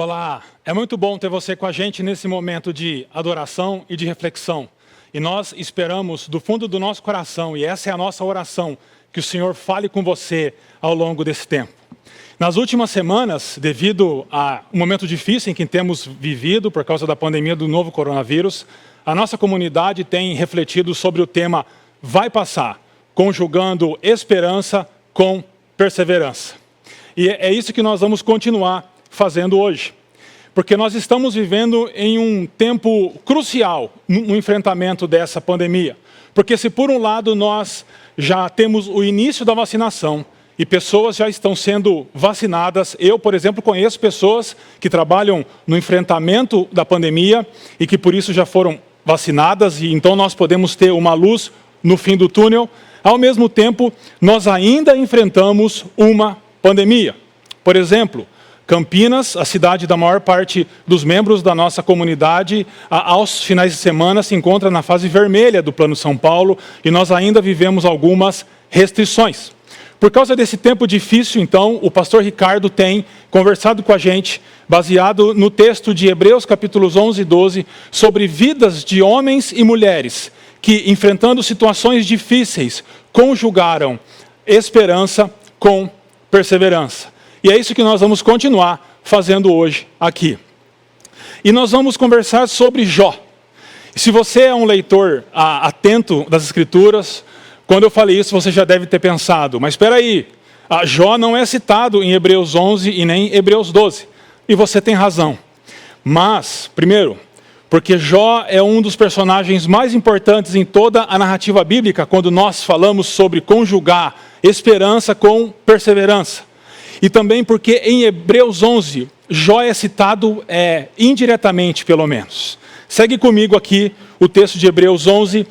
Olá, é muito bom ter você com a gente nesse momento de adoração e de reflexão. E nós esperamos do fundo do nosso coração, e essa é a nossa oração, que o Senhor fale com você ao longo desse tempo. Nas últimas semanas, devido a um momento difícil em que temos vivido por causa da pandemia do novo coronavírus, a nossa comunidade tem refletido sobre o tema Vai Passar, conjugando esperança com perseverança. E é isso que nós vamos continuar fazendo hoje, porque nós estamos vivendo em um tempo crucial no enfrentamento dessa pandemia. Porque se por um lado nós já temos o início da vacinação e pessoas já estão sendo vacinadas, eu, por exemplo, conheço pessoas que trabalham no enfrentamento da pandemia e que por isso já foram vacinadas, e então nós podemos ter uma luz no fim do túnel. Ao mesmo tempo, nós ainda enfrentamos uma pandemia. Por exemplo, Campinas, a cidade da maior parte dos membros da nossa comunidade, aos finais de semana se encontra na fase vermelha do Plano São Paulo e nós ainda vivemos algumas restrições. Por causa desse tempo difícil, então, o pastor Ricardo tem conversado com a gente, baseado no texto de Hebreus capítulos 11 e 12, sobre vidas de homens e mulheres que, enfrentando situações difíceis, conjugaram esperança com perseverança. E é isso que nós vamos continuar fazendo hoje aqui. E nós vamos conversar sobre Jó. Se você é um leitor atento das Escrituras, quando eu falei isso você já deve ter pensado, mas espera aí, Jó não é citado em Hebreus 11 e nem Hebreus 12. E você tem razão. Mas, primeiro, porque Jó é um dos personagens mais importantes em toda a narrativa bíblica, quando nós falamos sobre conjugar esperança com perseverança. E também porque em Hebreus 11, Jó é citado indiretamente, pelo menos. Segue comigo aqui o texto de Hebreus 11,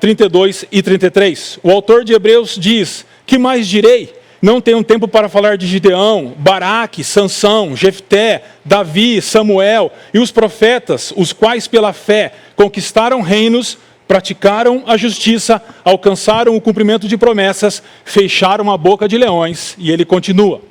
32 e 33. O autor de Hebreus diz: que mais direi? Não tenho tempo para falar de Gideão, Baraque, Sansão, Jefté, Davi, Samuel e os profetas, os quais pela fé conquistaram reinos, praticaram a justiça, alcançaram o cumprimento de promessas, fecharam a boca de leões. E ele continua.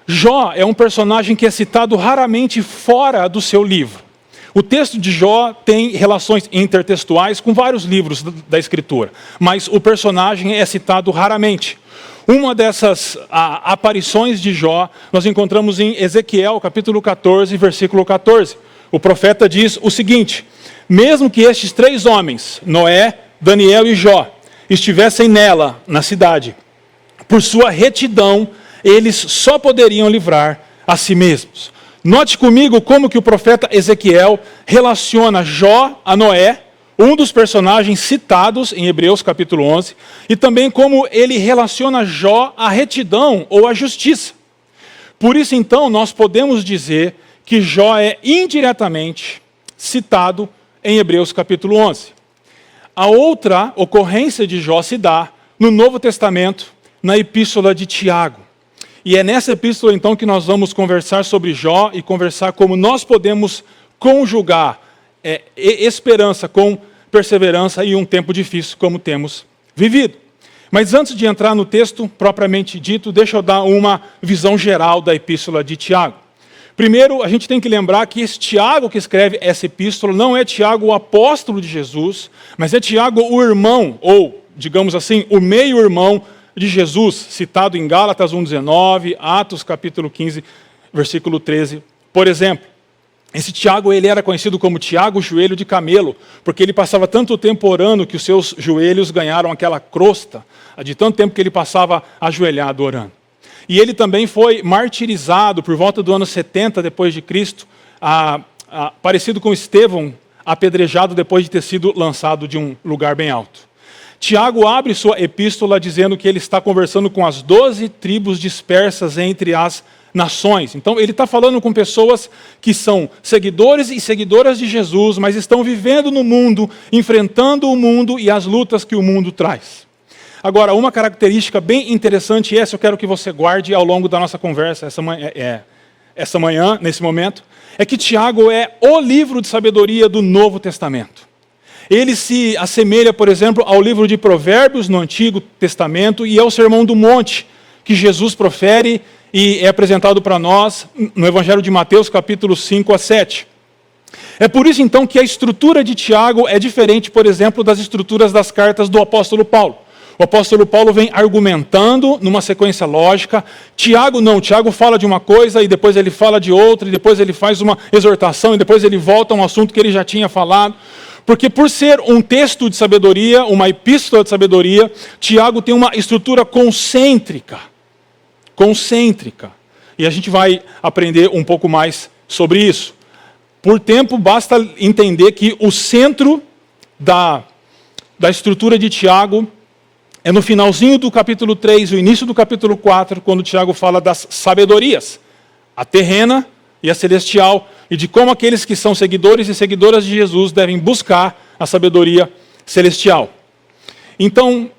Jó é um personagem que é citado raramente fora do seu livro. O texto de Jó tem relações intertextuais com vários livros da Escritura, mas o personagem é citado raramente. Uma dessas aparições de Jó nós encontramos em Ezequiel, capítulo 14, versículo 14. O profeta diz o seguinte: mesmo que estes três homens, Noé, Daniel e Jó, estivessem nela, na cidade, por sua retidão, eles só poderiam livrar a si mesmos. Note comigo como que o profeta Ezequiel relaciona Jó a Noé, um dos personagens citados em Hebreus capítulo 11, e também como ele relaciona Jó à retidão ou à justiça. Por isso, então, nós podemos dizer que Jó é indiretamente citado em Hebreus capítulo 11. A outra ocorrência de Jó se dá no Novo Testamento, na epístola de Tiago. E é nessa epístola então que nós vamos conversar sobre Jó e conversar como nós podemos conjugar esperança com perseverança em um tempo difícil como temos vivido. Mas antes de entrar no texto propriamente dito, deixa eu dar uma visão geral da epístola de Tiago. Primeiro, a gente tem que lembrar que esse Tiago que escreve essa epístola não é Tiago o apóstolo de Jesus, mas é Tiago o irmão, ou, digamos assim, o meio-irmão de Jesus, citado em Gálatas 1,19, Atos capítulo 15, versículo 13, por exemplo. Esse Tiago, ele era conhecido como Tiago joelho de camelo, porque ele passava tanto tempo orando que os seus joelhos ganharam aquela crosta, de tanto tempo que ele passava ajoelhado orando. E ele também foi martirizado por volta do ano 70 depois de Cristo, parecido com Estevão, apedrejado depois de ter sido lançado de um lugar bem alto. Tiago abre sua epístola dizendo que ele está conversando com as 12 tribos dispersas entre as nações. Então ele está falando com pessoas que são seguidores e seguidoras de Jesus, mas estão vivendo no mundo, enfrentando o mundo e as lutas que o mundo traz. Agora, uma característica bem interessante, e essa eu quero que você guarde ao longo da nossa conversa essa manhã, nesse momento, é que Tiago é o livro de sabedoria do Novo Testamento. Ele se assemelha, por exemplo, ao livro de Provérbios no Antigo Testamento e ao Sermão do Monte, que Jesus profere e é apresentado para nós no Evangelho de Mateus, capítulos 5 a 7. É por isso, então, que a estrutura de Tiago é diferente, por exemplo, das estruturas das cartas do apóstolo Paulo. O apóstolo Paulo vem argumentando numa sequência lógica. Tiago não, Tiago fala de uma coisa e depois ele fala de outra, e depois ele faz uma exortação e depois ele volta a um assunto que ele já tinha falado. Porque por ser um texto de sabedoria, uma epístola de sabedoria, Tiago tem uma estrutura concêntrica. Concêntrica. E a gente vai aprender um pouco mais sobre isso. Por tempo, basta entender que o centro da estrutura de Tiago é no finalzinho do capítulo 3, o início do capítulo 4, quando Tiago fala das sabedorias, a terrena e a celestial, e de como aqueles que são seguidores e seguidoras de Jesus devem buscar a sabedoria celestial. Então,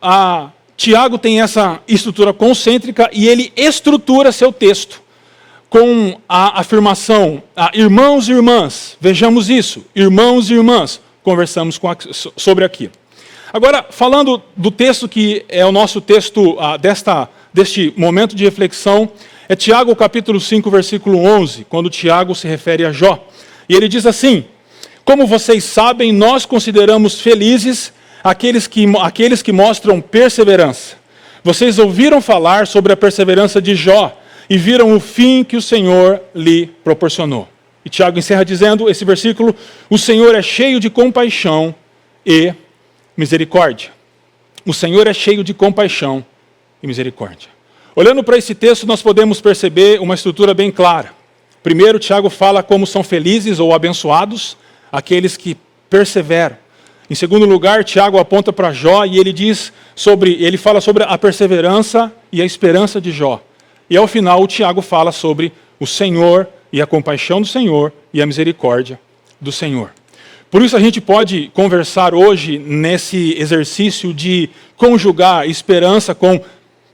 Tiago tem essa estrutura concêntrica e ele estrutura seu texto com a afirmação, irmãos e irmãs, vejamos isso, irmãos e irmãs, conversamos sobre aqui. Agora, falando do texto que é o nosso texto deste momento de reflexão, é Tiago capítulo 5, versículo 11, quando Tiago se refere a Jó. E ele diz assim: como vocês sabem, nós consideramos felizes aqueles que mostram perseverança. Vocês ouviram falar sobre a perseverança de Jó e viram o fim que o Senhor lhe proporcionou. E Tiago encerra dizendo esse versículo: o Senhor é cheio de compaixão e misericórdia. O Senhor é cheio de compaixão e misericórdia. Olhando para esse texto, nós podemos perceber uma estrutura bem clara. Primeiro, Tiago fala como são felizes ou abençoados aqueles que perseveram. Em segundo lugar, Tiago aponta para Jó e ele fala sobre a perseverança e a esperança de Jó. E ao final, Tiago fala sobre o Senhor e a compaixão do Senhor e a misericórdia do Senhor. Por isso a gente pode conversar hoje nesse exercício de conjugar esperança com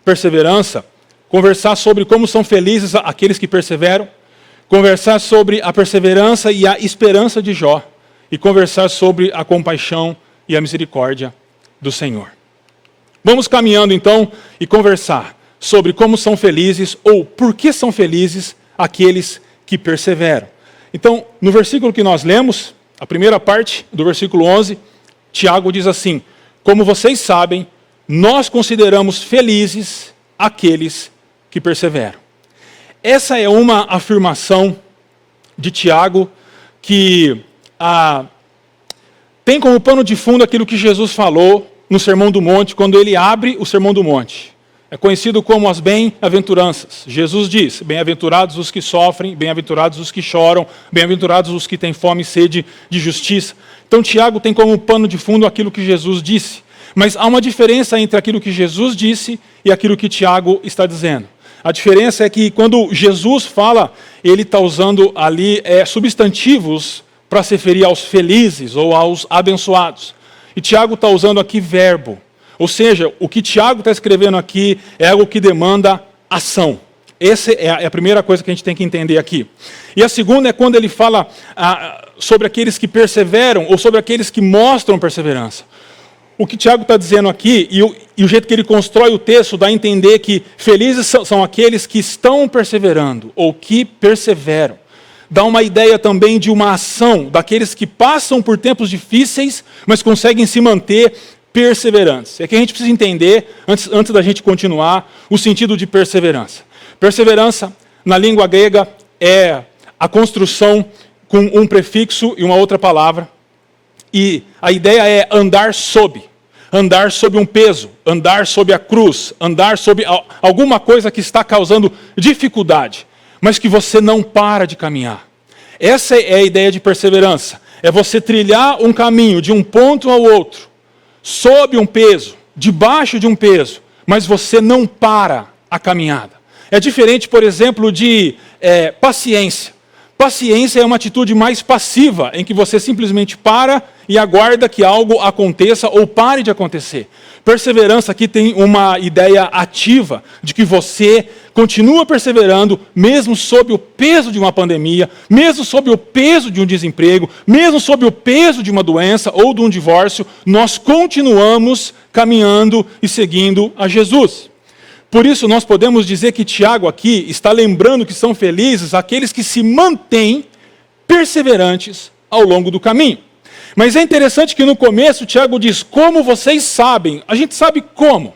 perseverança, conversar sobre como são felizes aqueles que perseveram, conversar sobre a perseverança e a esperança de Jó, e conversar sobre a compaixão e a misericórdia do Senhor. Vamos caminhando então e conversar sobre como são felizes ou por que são felizes aqueles que perseveram. Então, no versículo que nós lemos, a primeira parte do versículo 11, Tiago diz assim: como vocês sabem, nós consideramos felizes aqueles que perseveram. Essa é uma afirmação de Tiago que tem como pano de fundo aquilo que Jesus falou no Sermão do Monte, quando ele abre o Sermão do Monte. É conhecido como as bem-aventuranças. Jesus diz: bem-aventurados os que sofrem, bem-aventurados os que choram, bem-aventurados os que têm fome e sede de justiça. Então Tiago tem como pano de fundo aquilo que Jesus disse. Mas há uma diferença entre aquilo que Jesus disse e aquilo que Tiago está dizendo. A diferença é que quando Jesus fala, ele está usando ali substantivos para se referir aos felizes ou aos abençoados. E Tiago está usando aqui verbo. Ou seja, o que Tiago está escrevendo aqui é algo que demanda ação. Essa é a primeira coisa que a gente tem que entender aqui. E a segunda é quando ele fala sobre aqueles que perseveram ou sobre aqueles que mostram perseverança. O que Tiago está dizendo aqui, e o jeito que ele constrói o texto, dá a entender que felizes são aqueles que estão perseverando ou que perseveram. Dá uma ideia também de uma ação daqueles que passam por tempos difíceis, mas conseguem se manter perseverantes. É que a gente precisa entender, antes da gente continuar, o sentido de perseverança. Perseverança, na língua grega, é a construção com um prefixo e uma outra palavra. E a ideia é andar sob um peso, andar sob a cruz, andar sob alguma coisa que está causando dificuldade, mas que você não para de caminhar. Essa é a ideia de perseverança. É você trilhar um caminho de um ponto ao outro, sob um peso, debaixo de um peso, mas você não para a caminhada. É diferente, por exemplo, de paciência. Paciência é uma atitude mais passiva, em que você simplesmente para e aguarda que algo aconteça ou pare de acontecer. Perseverança aqui tem uma ideia ativa de que você continua perseverando, mesmo sob o peso de uma pandemia, mesmo sob o peso de um desemprego, mesmo sob o peso de uma doença ou de um divórcio, nós continuamos caminhando e seguindo a Jesus. Por isso nós podemos dizer que Tiago aqui está lembrando que são felizes aqueles que se mantêm perseverantes ao longo do caminho. Mas é interessante que no começo Tiago diz, como vocês sabem. A gente sabe como. O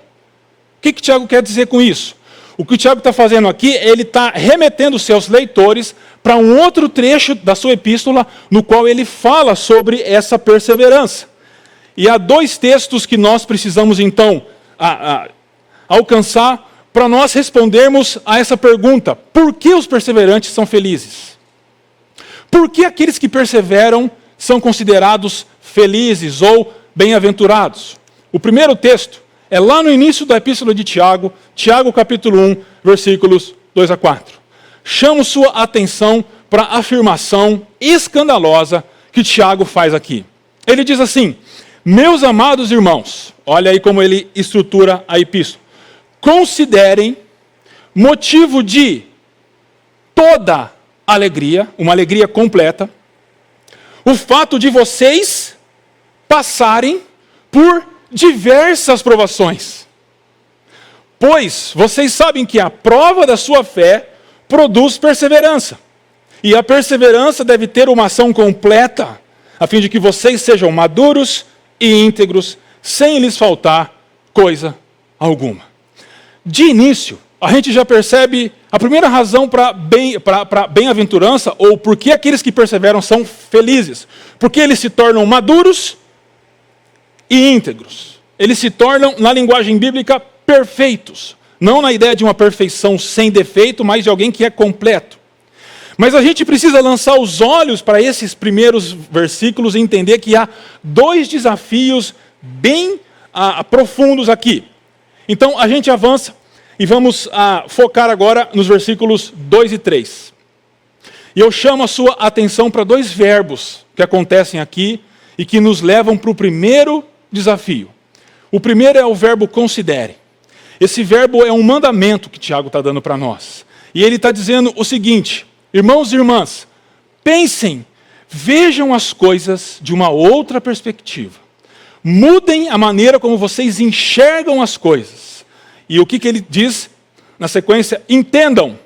que Tiago quer dizer com isso? O que o Tiago está fazendo aqui, ele está remetendo seus leitores para um outro trecho da sua epístola, no qual ele fala sobre essa perseverança. E há dois textos que nós precisamos, então, alcançar para nós respondermos a essa pergunta. Por que os perseverantes são felizes? Por que aqueles que perseveram são considerados felizes ou bem-aventurados? O primeiro texto é lá no início da epístola de Tiago, Tiago capítulo 1, versículos 2 a 4. Chamo sua atenção para a afirmação escandalosa que Tiago faz aqui. Ele diz assim, meus amados irmãos, olha aí como ele estrutura a epístola, considerem motivo de toda alegria, uma alegria completa, o fato de vocês passarem por diversas provações. Pois vocês sabem que a prova da sua fé produz perseverança. E a perseverança deve ter uma ação completa, a fim de que vocês sejam maduros e íntegros, sem lhes faltar coisa alguma. De início, a gente já percebe a primeira razão para bem-aventurança, ou por que aqueles que perseveram são felizes. Porque eles se tornam maduros e íntegros. Eles se tornam, na linguagem bíblica, perfeitos. Não na ideia de uma perfeição sem defeito, mas de alguém que é completo. Mas a gente precisa lançar os olhos para esses primeiros versículos e entender que há dois desafios bem profundos aqui. Então a gente avança e vamos focar agora nos versículos 2 e 3. E eu chamo a sua atenção para dois verbos que acontecem aqui e que nos levam para o primeiro desafio. O primeiro é o verbo considere. Esse verbo é um mandamento que Tiago está dando para nós. E ele está dizendo o seguinte, irmãos e irmãs, pensem, vejam as coisas de uma outra perspectiva. Mudem a maneira como vocês enxergam as coisas. E o que ele diz na sequência? Entendam,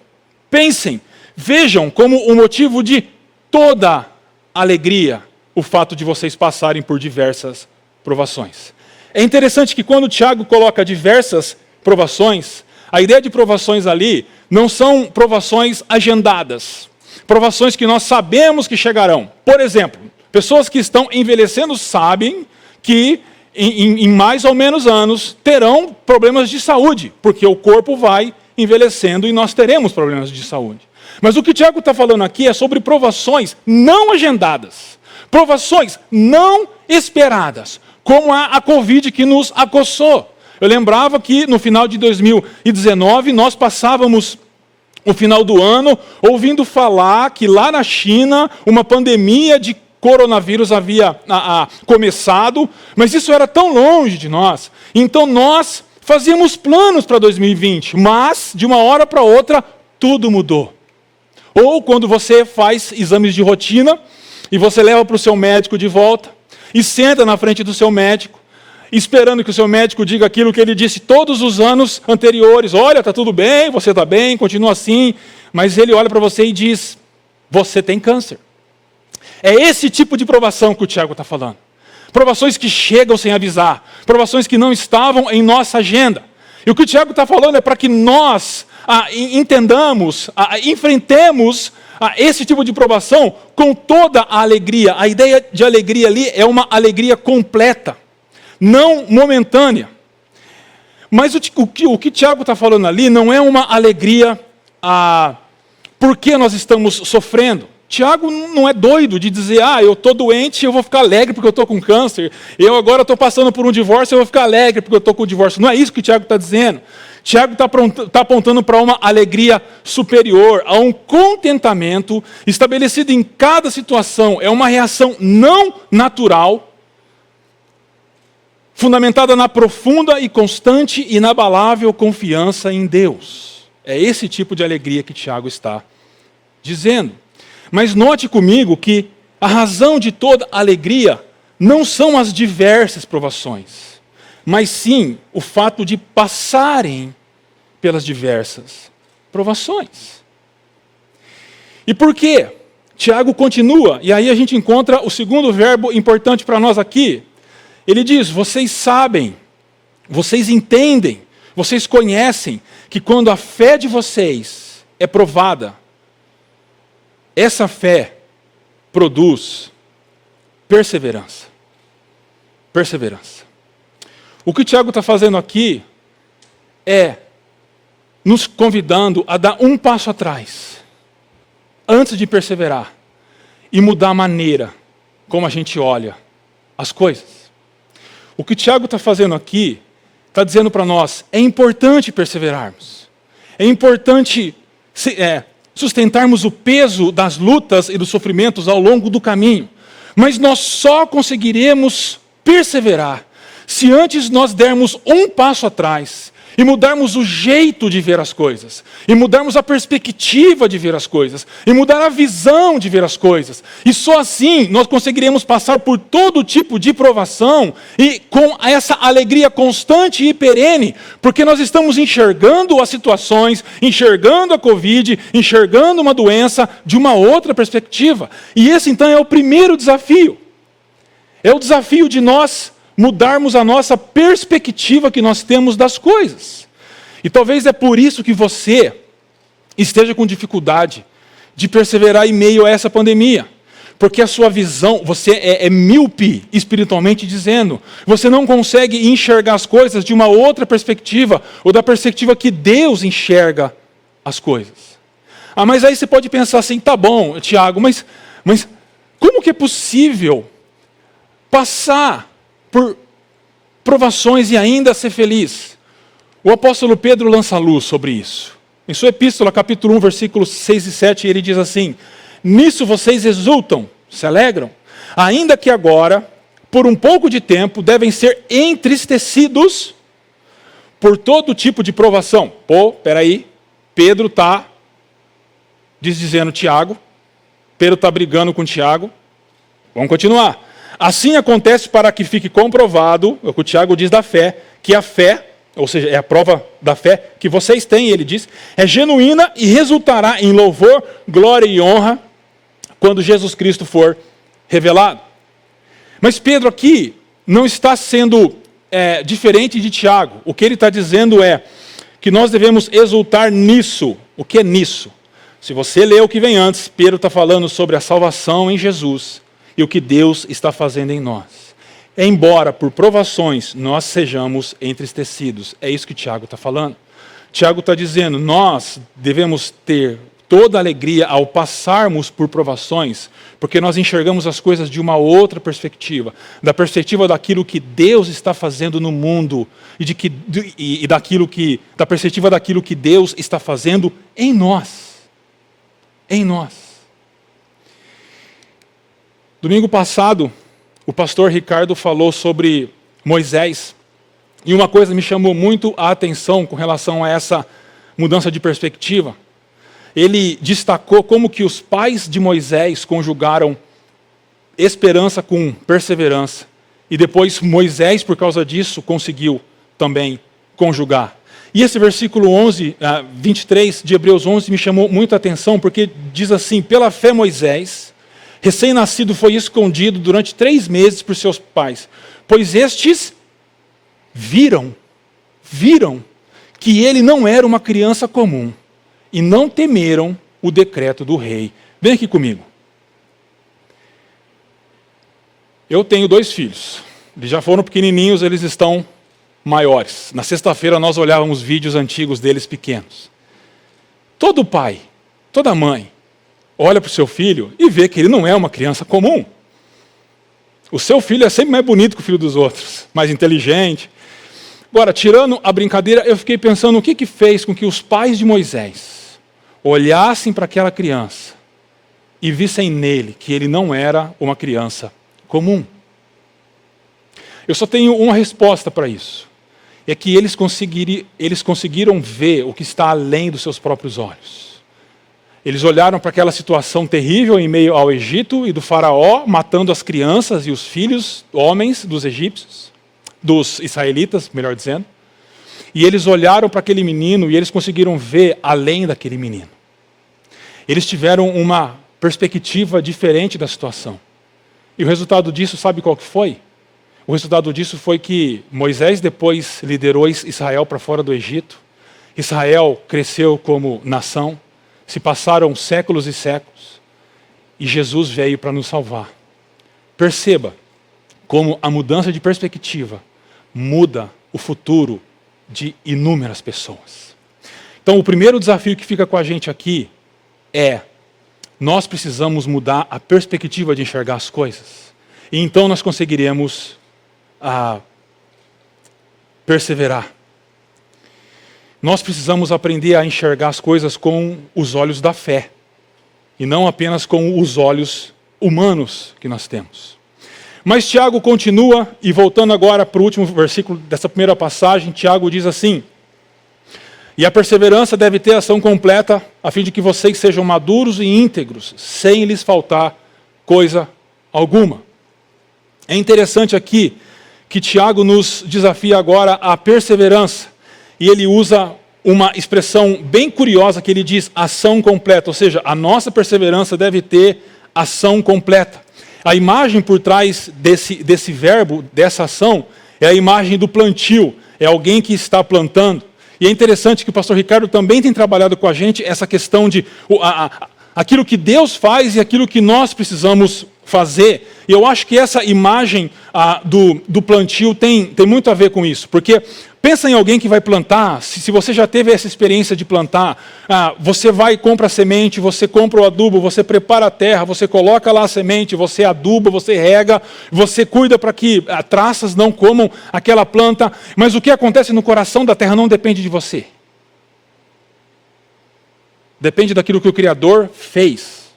pensem, vejam como o motivo de toda alegria o fato de vocês passarem por diversas provações. É interessante que quando Tiago coloca diversas provações, a ideia de provações ali não são provações agendadas, provações que nós sabemos que chegarão. Por exemplo, pessoas que estão envelhecendo sabem que em mais ou menos anos terão problemas de saúde, porque o corpo vai envelhecendo e nós teremos problemas de saúde. Mas o que Tiago está falando aqui é sobre provações não agendadas, provações não esperadas, como a Covid que nos acossou. Eu lembrava que no final de 2019 nós passávamos o final do ano ouvindo falar que lá na China uma pandemia de coronavírus havia começado, mas isso era tão longe de nós. Então nós fazíamos planos para 2020, mas de uma hora para outra tudo mudou. Ou quando você faz exames de rotina e você leva para o seu médico de volta e senta na frente do seu médico, esperando que o seu médico diga aquilo que ele disse todos os anos anteriores. Olha, está tudo bem, você está bem, continua assim. Mas ele olha para você e diz, você tem câncer. É esse tipo de provação que o Tiago está falando. Provações que chegam sem avisar. Provações que não estavam em nossa agenda. E o que o Tiago está falando é para que nós entendamos, enfrentemos esse tipo de provação com toda a alegria. A ideia de alegria ali é uma alegria completa, não momentânea. Mas o que Tiago está falando ali não é uma alegria porque nós estamos sofrendo. Tiago não é doido de dizer, eu estou doente, eu vou ficar alegre porque eu estou com câncer. Eu agora estou passando por um divórcio, eu vou ficar alegre porque eu estou com o divórcio. Não é isso que Tiago está dizendo. Tiago está apontando para uma alegria superior, a um contentamento estabelecido em cada situação. É uma reação não natural, fundamentada na profunda e constante e inabalável confiança em Deus. É esse tipo de alegria que Tiago está dizendo. Mas note comigo que a razão de toda alegria não são as diversas provações, mas sim o fato de passarem pelas diversas provações. E por quê? Tiago continua, e aí a gente encontra o segundo verbo importante para nós aqui. Ele diz: vocês sabem, vocês entendem, vocês conhecem que quando a fé de vocês é provada, essa fé produz perseverança. Perseverança. O que o Tiago está fazendo aqui é nos convidando a dar um passo atrás, antes de perseverar, e mudar a maneira como a gente olha as coisas. O que o Tiago está fazendo aqui, está dizendo para nós, é importante perseverarmos. É importante sustentarmos o peso das lutas e dos sofrimentos ao longo do caminho. Mas nós só conseguiremos perseverar se antes nós dermos um passo atrás e mudarmos o jeito de ver as coisas, e mudarmos a perspectiva de ver as coisas, e mudar a visão de ver as coisas. E só assim nós conseguiremos passar por todo tipo de provação e com essa alegria constante e perene, porque nós estamos enxergando as situações, enxergando a Covid, enxergando uma doença de uma outra perspectiva. E esse então é o primeiro desafio. É o desafio de nós mudarmos a nossa perspectiva que nós temos das coisas. E talvez é por isso que você esteja com dificuldade de perseverar em meio a essa pandemia. Porque a sua visão, você é míope espiritualmente dizendo. Você não consegue enxergar as coisas de uma outra perspectiva, ou da perspectiva que Deus enxerga as coisas. Mas aí você pode pensar assim, tá bom, Tiago, mas como que é possível passar por provações e ainda ser feliz? O apóstolo Pedro lança luz sobre isso. Em sua epístola, capítulo 1, versículos 6 e 7, ele diz assim: nisso vocês exultam, se alegram, ainda que agora, por um pouco de tempo, devem ser entristecidos por todo tipo de provação. Peraí, Pedro está dizendo Tiago, Pedro está brigando com Tiago. Vamos continuar. Assim acontece para que fique comprovado, o que o Tiago diz da fé, que a fé, ou seja, é a prova da fé que vocês têm, ele diz, é genuína e resultará em louvor, glória e honra quando Jesus Cristo for revelado. Mas Pedro aqui não está sendo diferente de Tiago. O que ele está dizendo é que nós devemos exultar nisso. O que é nisso? Se você ler o que vem antes, Pedro está falando sobre a salvação em Jesus e o que Deus está fazendo em nós. Embora por provações nós sejamos entristecidos. É isso que Tiago está falando. Tiago está dizendo, nós devemos ter toda a alegria ao passarmos por provações, porque nós enxergamos as coisas de uma outra perspectiva, da perspectiva daquilo que Deus está fazendo no mundo, da perspectiva daquilo que Deus está fazendo em nós. Em nós. Domingo passado, o pastor Ricardo falou sobre Moisés, e uma coisa me chamou muito a atenção com relação a essa mudança de perspectiva. Ele destacou como que os pais de Moisés conjugaram esperança com perseverança, e depois Moisés, por causa disso, conseguiu também conjugar. E esse versículo 23 de Hebreus 11 me chamou muito a atenção, porque diz assim: pela fé Moisés, recém-nascido, foi escondido durante 3 meses por seus pais, pois estes viram que ele não era uma criança comum e não temeram o decreto do rei. Vem aqui comigo. Eu tenho 2 filhos. Eles já foram pequenininhos, eles estão maiores. Na sexta-feira nós olhávamos vídeos antigos deles pequenos. Todo pai, toda mãe, olha para o seu filho e vê que ele não é uma criança comum. O seu filho é sempre mais bonito que o filho dos outros, mais inteligente. Agora, tirando a brincadeira, eu fiquei pensando o que fez com que os pais de Moisés olhassem para aquela criança e vissem nele que ele não era uma criança comum. Eu só tenho uma resposta para isso. É que eles conseguiram ver o que está além dos seus próprios olhos. Eles olharam para aquela situação terrível em meio ao Egito e do faraó, matando as crianças e os filhos, homens dos egípcios, dos israelitas, melhor dizendo. e eles olharam para aquele menino e eles conseguiram ver além daquele menino. Eles tiveram uma perspectiva diferente da situação. E o resultado disso, sabe qual que foi? O resultado disso foi que Moisés depois liderou Israel para fora do Egito. Israel cresceu como nação. Se passaram séculos e séculos. E Jesus veio para nos salvar. Perceba como a mudança de perspectiva muda o futuro de inúmeras pessoas. Então, o primeiro desafio que fica com a gente aqui é: nós precisamos mudar a perspectiva de enxergar as coisas. E então nós conseguiremos perseverar. Nós precisamos aprender a enxergar as coisas com os olhos da fé. E não apenas com os olhos humanos que nós temos. Mas Tiago continua, e voltando agora para o último versículo dessa primeira passagem, Tiago diz assim: e a perseverança deve ter ação completa, a fim de que vocês sejam maduros e íntegros, sem lhes faltar coisa alguma. É interessante aqui que Tiago nos desafia agora à perseverança. E ele usa uma expressão bem curiosa que ele diz ação completa. Ou seja, a nossa perseverança deve ter ação completa. A imagem por trás desse verbo, dessa ação, é a imagem do plantio. É alguém que está plantando. E é interessante que o pastor Ricardo também tem trabalhado com a gente essa questão de aquilo que Deus faz e aquilo que nós precisamos fazer. E eu acho que essa imagem do plantio tem muito a ver com isso. Porque pensa em alguém que vai plantar, se você já teve essa experiência de plantar, você vai e compra a semente, você compra o adubo, você prepara a terra, você coloca lá a semente, você aduba, você rega, você cuida para que traças não comam aquela planta. Mas o que acontece no coração da terra não depende de você. Depende daquilo que o Criador fez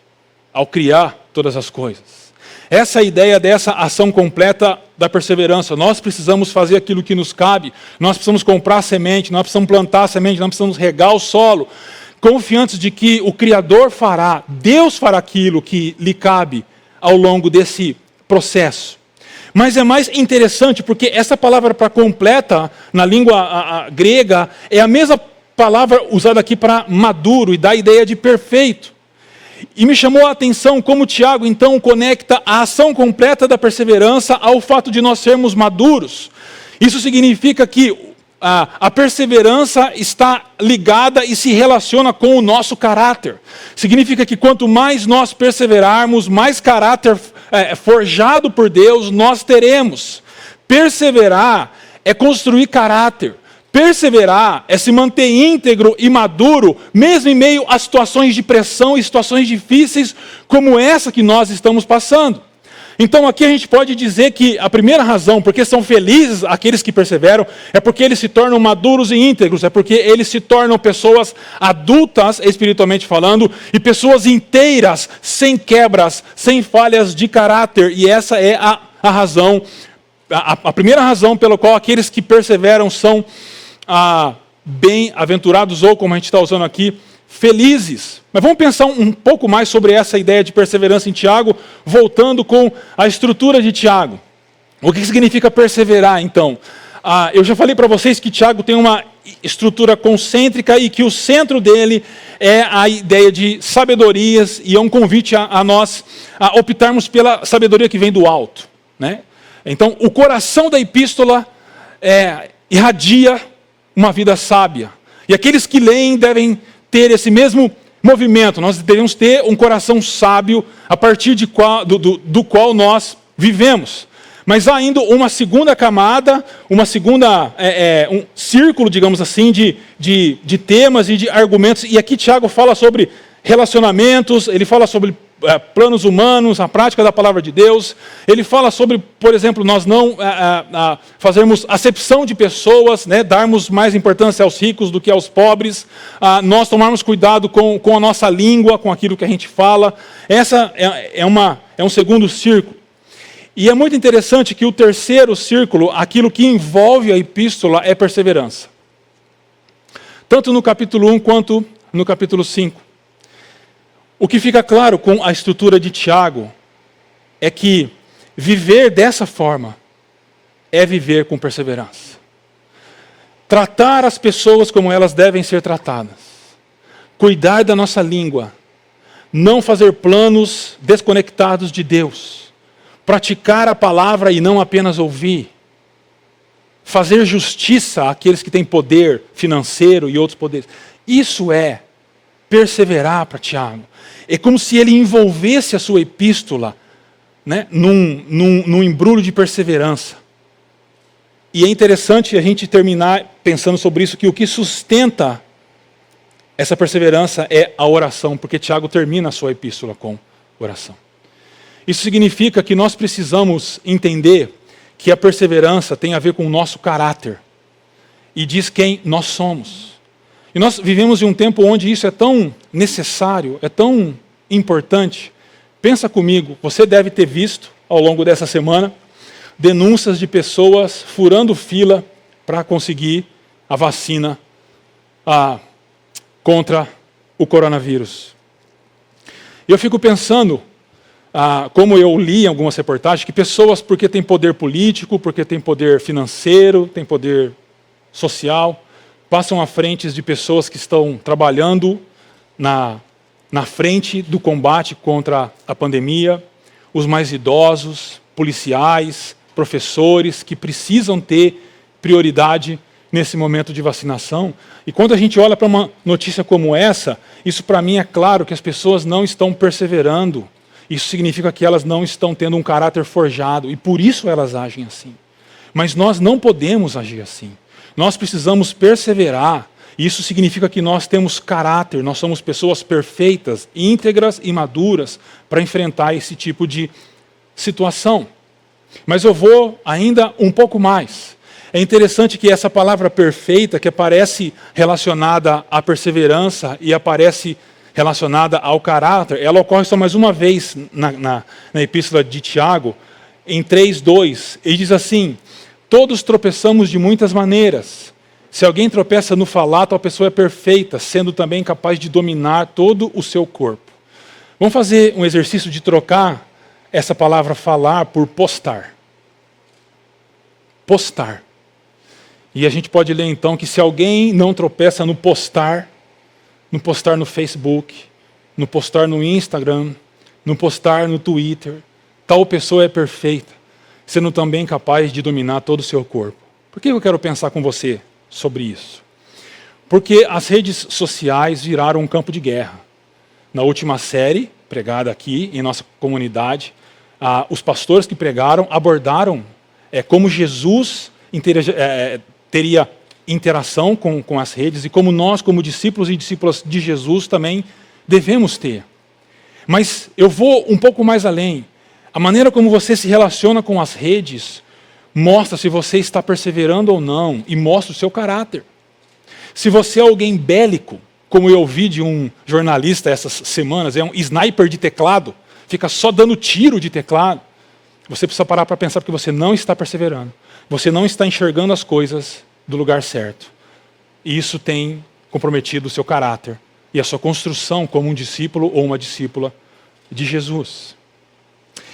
ao criar todas as coisas. Essa é a ideia dessa ação completa da perseverança. Nós precisamos fazer aquilo que nos cabe, nós precisamos comprar semente, nós precisamos plantar a semente, nós precisamos regar o solo, confiantes de que o Criador fará, Deus fará aquilo que lhe cabe ao longo desse processo. Mas é mais interessante porque essa palavra para completa, na língua grega, é a mesma palavra usada aqui para maduro e dá a ideia de perfeito. E me chamou a atenção como Tiago, então, conecta a ação completa da perseverança ao fato de nós sermos maduros. Isso significa que a perseverança está ligada e se relaciona com o nosso caráter. Significa que quanto mais nós perseverarmos, mais caráter forjado por Deus nós teremos. Perseverar é construir caráter. Perseverar é se manter íntegro e maduro, mesmo em meio a situações de pressão e situações difíceis como essa que nós estamos passando. Então aqui a gente pode dizer que a primeira razão, porque são felizes aqueles que perseveram, é porque eles se tornam maduros e íntegros, é porque eles se tornam pessoas adultas, espiritualmente falando, e pessoas inteiras, sem quebras, sem falhas de caráter. E essa é a razão, a primeira razão pela qual aqueles que perseveram são bem-aventurados, ou como a gente está usando aqui, felizes. Mas vamos pensar um pouco mais sobre essa ideia de perseverança em Tiago, voltando com a estrutura de Tiago. O que significa perseverar, então? Eu já falei para vocês que Tiago tem uma estrutura concêntrica e que o centro dele é a ideia de sabedorias, e é um convite a nós a optarmos pela sabedoria que vem do alto, né? Então, o coração da epístola irradia uma vida sábia. E aqueles que leem devem ter esse mesmo movimento. Nós devemos ter um coração sábio a partir do qual nós vivemos. Mas há ainda uma segunda camada, um círculo, digamos assim, de temas e de argumentos. E aqui Tiago fala sobre relacionamentos, ele fala sobre planos humanos, a prática da palavra de Deus. Ele fala sobre, por exemplo, nós não fazermos acepção de pessoas, né, darmos mais importância aos ricos do que aos pobres, nós tomarmos cuidado com a nossa língua, com aquilo que a gente fala. Essa é um segundo círculo. E é muito interessante que o terceiro círculo, aquilo que envolve a epístola, é perseverança. Tanto no capítulo 1 quanto no capítulo 5. O que fica claro com a estrutura de Tiago é que viver dessa forma é viver com perseverança. Tratar as pessoas como elas devem ser tratadas. Cuidar da nossa língua. Não fazer planos desconectados de Deus. Praticar a palavra e não apenas ouvir. Fazer justiça àqueles que têm poder financeiro e outros poderes. Isso é perseverar para Tiago. É como se ele envolvesse a sua epístola, né, num embrulho de perseverança. E é interessante a gente terminar pensando sobre isso, que o que sustenta essa perseverança é a oração, porque Tiago termina a sua epístola com oração. Isso significa que nós precisamos entender que a perseverança tem a ver com o nosso caráter e diz quem nós somos. E nós vivemos em um tempo onde isso é tão necessário, é tão importante. Pensa comigo, você deve ter visto ao longo dessa semana denúncias de pessoas furando fila para conseguir a vacina contra o coronavírus. E eu fico pensando, como eu li em algumas reportagens, que pessoas, porque têm poder político, porque têm poder financeiro, têm poder social, passam à frente de pessoas que estão trabalhando na frente do combate contra a pandemia, os mais idosos, policiais, professores, que precisam ter prioridade nesse momento de vacinação. E quando a gente olha para uma notícia como essa, isso para mim é claro que as pessoas não estão perseverando. Isso significa que elas não estão tendo um caráter forjado, e por isso elas agem assim. Mas nós não podemos agir assim. Nós precisamos perseverar. Isso significa que nós temos caráter, nós somos pessoas perfeitas, íntegras e maduras para enfrentar esse tipo de situação. Mas eu vou ainda um pouco mais. É interessante que essa palavra perfeita, que aparece relacionada à perseverança e aparece relacionada ao caráter, ela ocorre só mais uma vez na epístola de Tiago, em 3:2. Ele diz assim: todos tropeçamos de muitas maneiras. Se alguém tropeça no falar, tal pessoa é perfeita, sendo também capaz de dominar todo o seu corpo. Vamos fazer um exercício de trocar essa palavra falar por postar. Postar. E a gente pode ler então que se alguém não tropeça no postar no Facebook, no postar no Instagram, no postar no Twitter, tal pessoa é perfeita, sendo também capaz de dominar todo o seu corpo. Por que eu quero pensar com você sobre isso? Porque as redes sociais viraram um campo de guerra. Na última série, pregada aqui em nossa comunidade, os pastores que pregaram abordaram como Jesus teria interação com as redes e como nós, como discípulos e discípulas de Jesus, também devemos ter. Mas eu vou um pouco mais além. A maneira como você se relaciona com as redes mostra se você está perseverando ou não e mostra o seu caráter. Se você é alguém bélico, como eu ouvi de um jornalista essas semanas, é um sniper de teclado, fica só dando tiro de teclado, você precisa parar para pensar porque você não está perseverando. Você não está enxergando as coisas do lugar certo. E isso tem comprometido o seu caráter e a sua construção como um discípulo ou uma discípula de Jesus.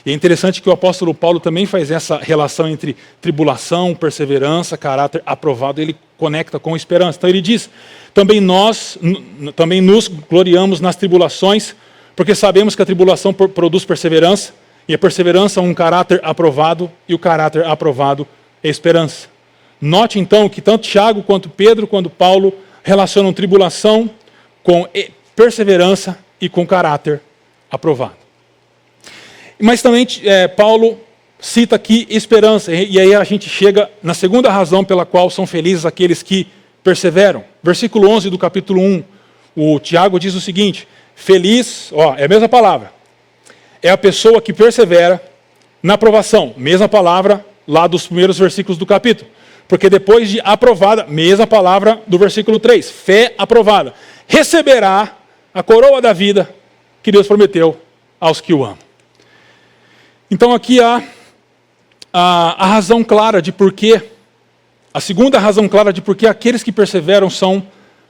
E é interessante que o apóstolo Paulo também faz essa relação entre tribulação, perseverança, caráter aprovado, ele conecta com esperança. Então ele diz, também nos gloriamos nas tribulações, porque sabemos que a tribulação produz perseverança, e a perseverança um caráter aprovado, e o caráter aprovado é esperança. Note então que tanto Tiago, quanto Pedro, quanto Paulo relacionam tribulação com perseverança e com caráter aprovado. Mas também Paulo cita aqui esperança, e aí a gente chega na segunda razão pela qual são felizes aqueles que perseveram. Versículo 11 do capítulo 1, o Tiago diz o seguinte, feliz, é a mesma palavra, é a pessoa que persevera na aprovação, mesma palavra lá dos primeiros versículos do capítulo. Porque depois de aprovada, mesma palavra do versículo 3, fé aprovada, receberá a coroa da vida que Deus prometeu aos que o amam. Então aqui há a razão clara de porquê, a segunda razão clara de porquê aqueles que perseveram são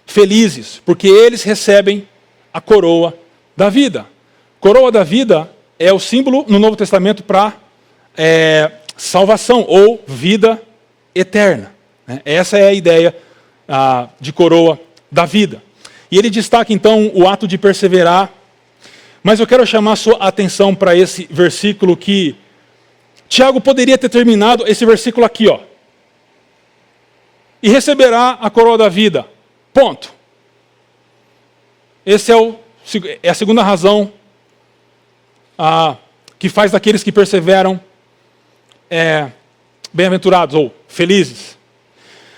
felizes, porque eles recebem a coroa da vida. Coroa da vida é o símbolo no Novo Testamento para salvação ou vida eterna. Essa é a ideia de coroa da vida. E ele destaca então o ato de perseverar, mas eu quero chamar a sua atenção para esse versículo que Tiago poderia ter terminado, esse versículo aqui, ó. E receberá a coroa da vida. Ponto. Essa é a segunda razão que faz daqueles que perseveram bem-aventurados ou felizes.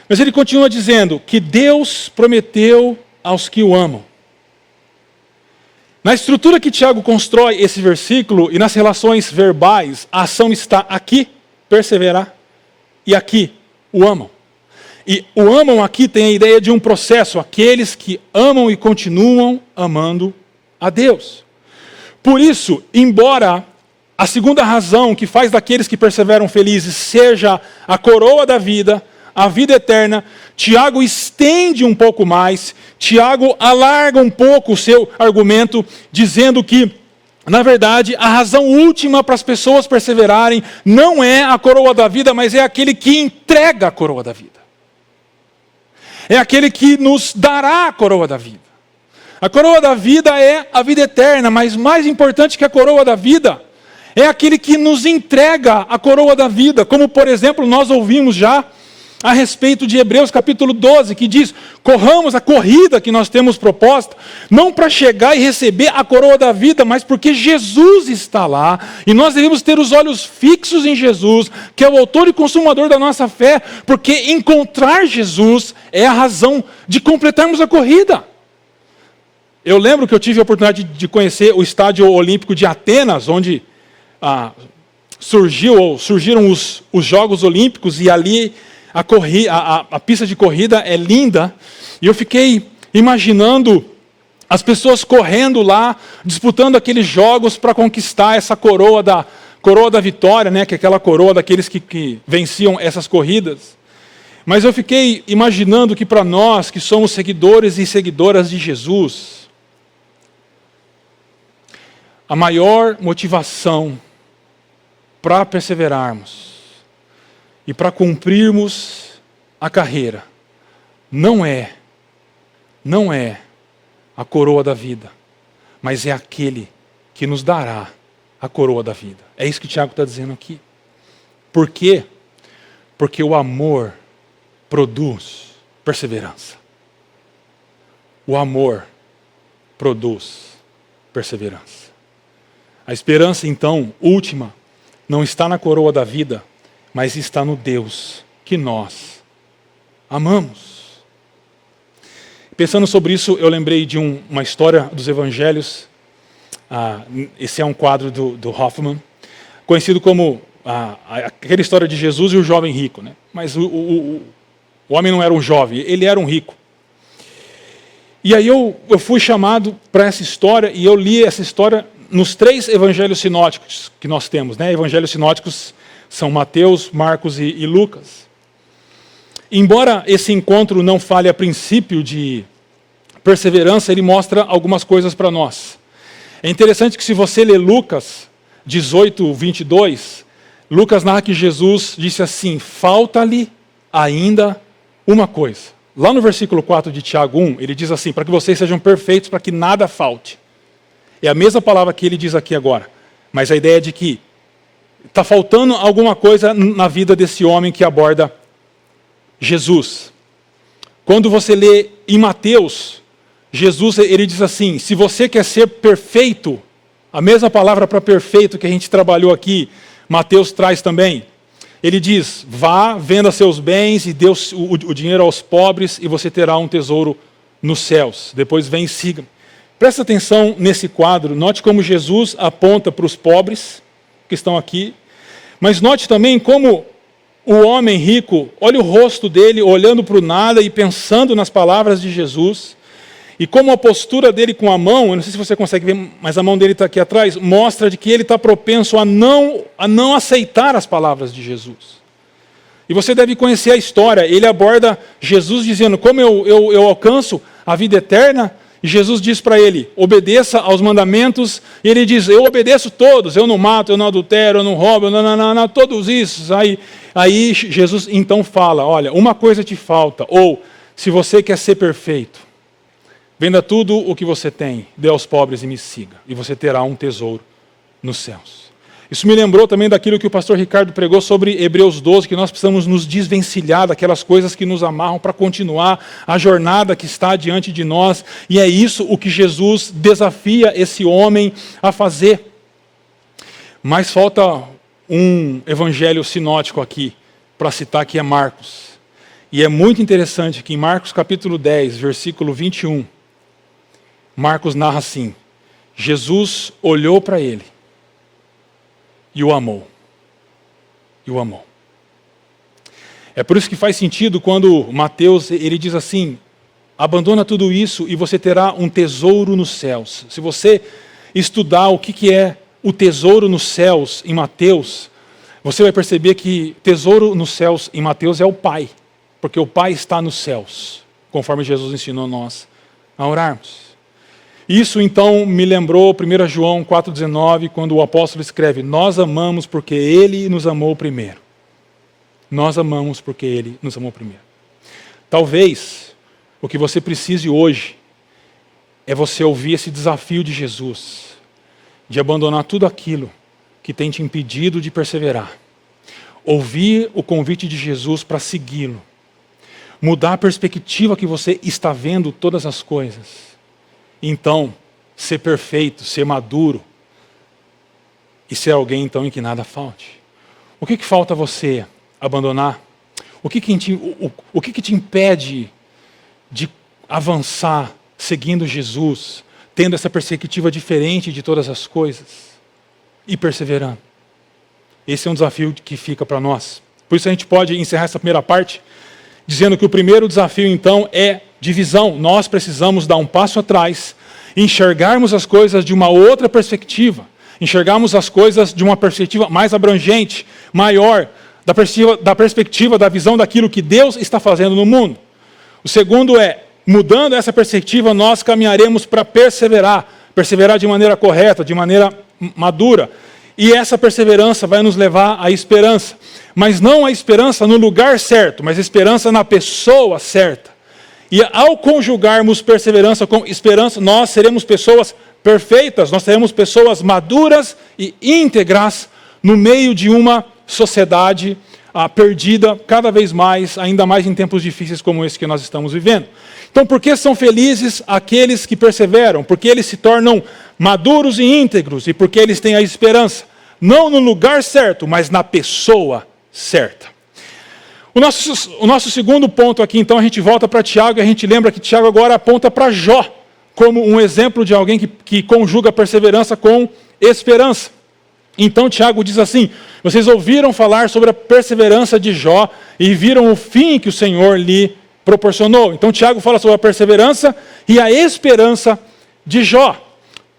Mas ele continua dizendo que Deus prometeu aos que o amam. Na estrutura que Tiago constrói esse versículo e nas relações verbais, a ação está aqui, perseverar, e aqui, o amam. E o amam aqui tem a ideia de um processo, aqueles que amam e continuam amando a Deus. Por isso, embora a segunda razão que faz daqueles que perseveram felizes seja a coroa da vida, a vida eterna, Tiago estende um pouco mais, Tiago alarga um pouco o seu argumento, dizendo que, na verdade, a razão última para as pessoas perseverarem não é a coroa da vida, mas é aquele que entrega a coroa da vida. É aquele que nos dará a coroa da vida. A coroa da vida é a vida eterna, mas mais importante que a coroa da vida é aquele que nos entrega a coroa da vida, como, por exemplo, nós ouvimos já a respeito de Hebreus capítulo 12, que diz: corramos a corrida que nós temos proposta, não para chegar e receber a coroa da vida, mas porque Jesus está lá, e nós devemos ter os olhos fixos em Jesus, que é o autor e consumador da nossa fé, porque encontrar Jesus é a razão de completarmos a corrida. Eu lembro que eu tive a oportunidade de conhecer o estádio olímpico de Atenas, onde surgiram os Jogos Olímpicos, e ali a pista de corrida é linda, e eu fiquei imaginando as pessoas correndo lá, disputando aqueles jogos para conquistar essa coroa da vitória, né, que é aquela coroa daqueles que venciam essas corridas. Mas eu fiquei imaginando que para nós, que somos seguidores e seguidoras de Jesus, a maior motivação para perseverarmos e para cumprirmos a carreira não é a coroa da vida, mas é aquele que nos dará a coroa da vida. É isso que Tiago está dizendo aqui. Por quê? Porque o amor produz perseverança. O amor produz perseverança. A esperança, então, última, não está na coroa da vida, mas está no Deus que nós amamos. Pensando sobre isso, eu lembrei de uma história dos evangelhos. Esse é um quadro do Hoffman, conhecido como aquela história de Jesus e o jovem rico, né? Mas o homem não era um jovem, ele era um rico. E aí eu fui chamado para essa história, e eu li essa história nos 3 evangelhos sinóticos que nós temos, né? Evangelhos sinóticos são Mateus, Marcos e Lucas. Embora esse encontro não fale a princípio de perseverança, ele mostra algumas coisas para nós. É interessante que, se você ler Lucas 18, 22, Lucas narra que Jesus disse assim: falta-lhe ainda uma coisa. Lá no versículo 4 de Tiago 1, ele diz assim: para que vocês sejam perfeitos, para que nada falte. É a mesma palavra que ele diz aqui agora, mas a ideia é de que está faltando alguma coisa na vida desse homem que aborda Jesus. Quando você lê em Mateus, Jesus, ele diz assim: se você quer ser perfeito, a mesma palavra para perfeito que a gente trabalhou aqui, Mateus traz também. Ele diz: vá, venda seus bens e dê o dinheiro aos pobres, e você terá um tesouro nos céus. Depois vem e siga. Presta atenção nesse quadro, note como Jesus aponta para os pobres que estão aqui, mas note também como o homem rico, olha o rosto dele olhando para o nada e pensando nas palavras de Jesus, e como a postura dele com a mão, eu não sei se você consegue ver, mas a mão dele está aqui atrás, mostra de que ele está propenso a não aceitar as palavras de Jesus. E você deve conhecer a história, ele aborda Jesus dizendo: como eu alcanço a vida eterna? E Jesus diz para ele: obedeça aos mandamentos. E ele diz: eu obedeço todos, eu não mato, eu não adultero, eu não roubo, não, todos isso. Aí Jesus então fala: olha, uma coisa te falta, ou Se você quer ser perfeito, venda tudo o que você tem, dê aos pobres e me siga, e você terá um tesouro nos céus. Isso me lembrou também daquilo que o pastor Ricardo pregou sobre Hebreus 12, que nós precisamos nos desvencilhar daquelas coisas que nos amarram para continuar a jornada que está diante de nós, e é isso o que Jesus desafia esse homem a fazer. Mas falta um evangelho sinótico aqui, para citar, que é Marcos. E é muito interessante que em Marcos capítulo 10, versículo 21, Marcos narra assim: Jesus olhou para ele e o amou. E o amou. É por isso que faz sentido quando Mateus ele diz assim: abandona tudo isso e você terá um tesouro nos céus. Se você estudar o que é o tesouro nos céus em Mateus, você vai perceber que tesouro nos céus em Mateus é o Pai, porque o Pai está nos céus, conforme Jesus ensinou nós a orarmos. Isso então me lembrou 1 João 4,19, quando o apóstolo escreve: nós amamos porque Ele nos amou primeiro. Nós amamos porque Ele nos amou primeiro. Talvez o que você precise hoje é você ouvir esse desafio de Jesus, de abandonar tudo aquilo que tem te impedido de perseverar. Ouvir o convite de Jesus para segui-lo. Mudar a perspectiva que você está vendo todas as coisas. Então, ser perfeito, ser maduro e ser alguém então em que nada falte. O que falta você abandonar? O que te impede de avançar seguindo Jesus, tendo essa perspectiva diferente de todas as coisas e perseverando? Esse é um desafio que fica para nós. Por isso a gente pode encerrar essa primeira parte dizendo que o primeiro desafio então é divisão. Nós precisamos dar um passo atrás, enxergarmos as coisas de uma outra perspectiva, enxergarmos as coisas de uma perspectiva mais abrangente, maior, da perspectiva da visão daquilo que Deus está fazendo no mundo. O segundo é, mudando essa perspectiva, nós caminharemos para perseverar de maneira correta, de maneira madura. E essa perseverança vai nos levar à esperança. Mas não a esperança no lugar certo, mas a esperança na pessoa certa. E ao conjugarmos perseverança com esperança, nós seremos pessoas perfeitas, nós seremos pessoas maduras e íntegras no meio de uma sociedade perdida cada vez mais, ainda mais em tempos difíceis como esse que nós estamos vivendo. Então, por que são felizes aqueles que perseveram? Porque eles se tornam maduros e íntegros, e porque eles têm a esperança, não no lugar certo, mas na pessoa certa. O nosso segundo ponto aqui, então, a gente volta para Tiago, e a gente lembra que Tiago agora aponta para Jó, como um exemplo de alguém que conjuga perseverança com esperança. Então Tiago diz assim: vocês ouviram falar sobre a perseverança de Jó, e viram o fim que o Senhor lhe proporcionou. Então Tiago fala sobre a perseverança e a esperança de Jó.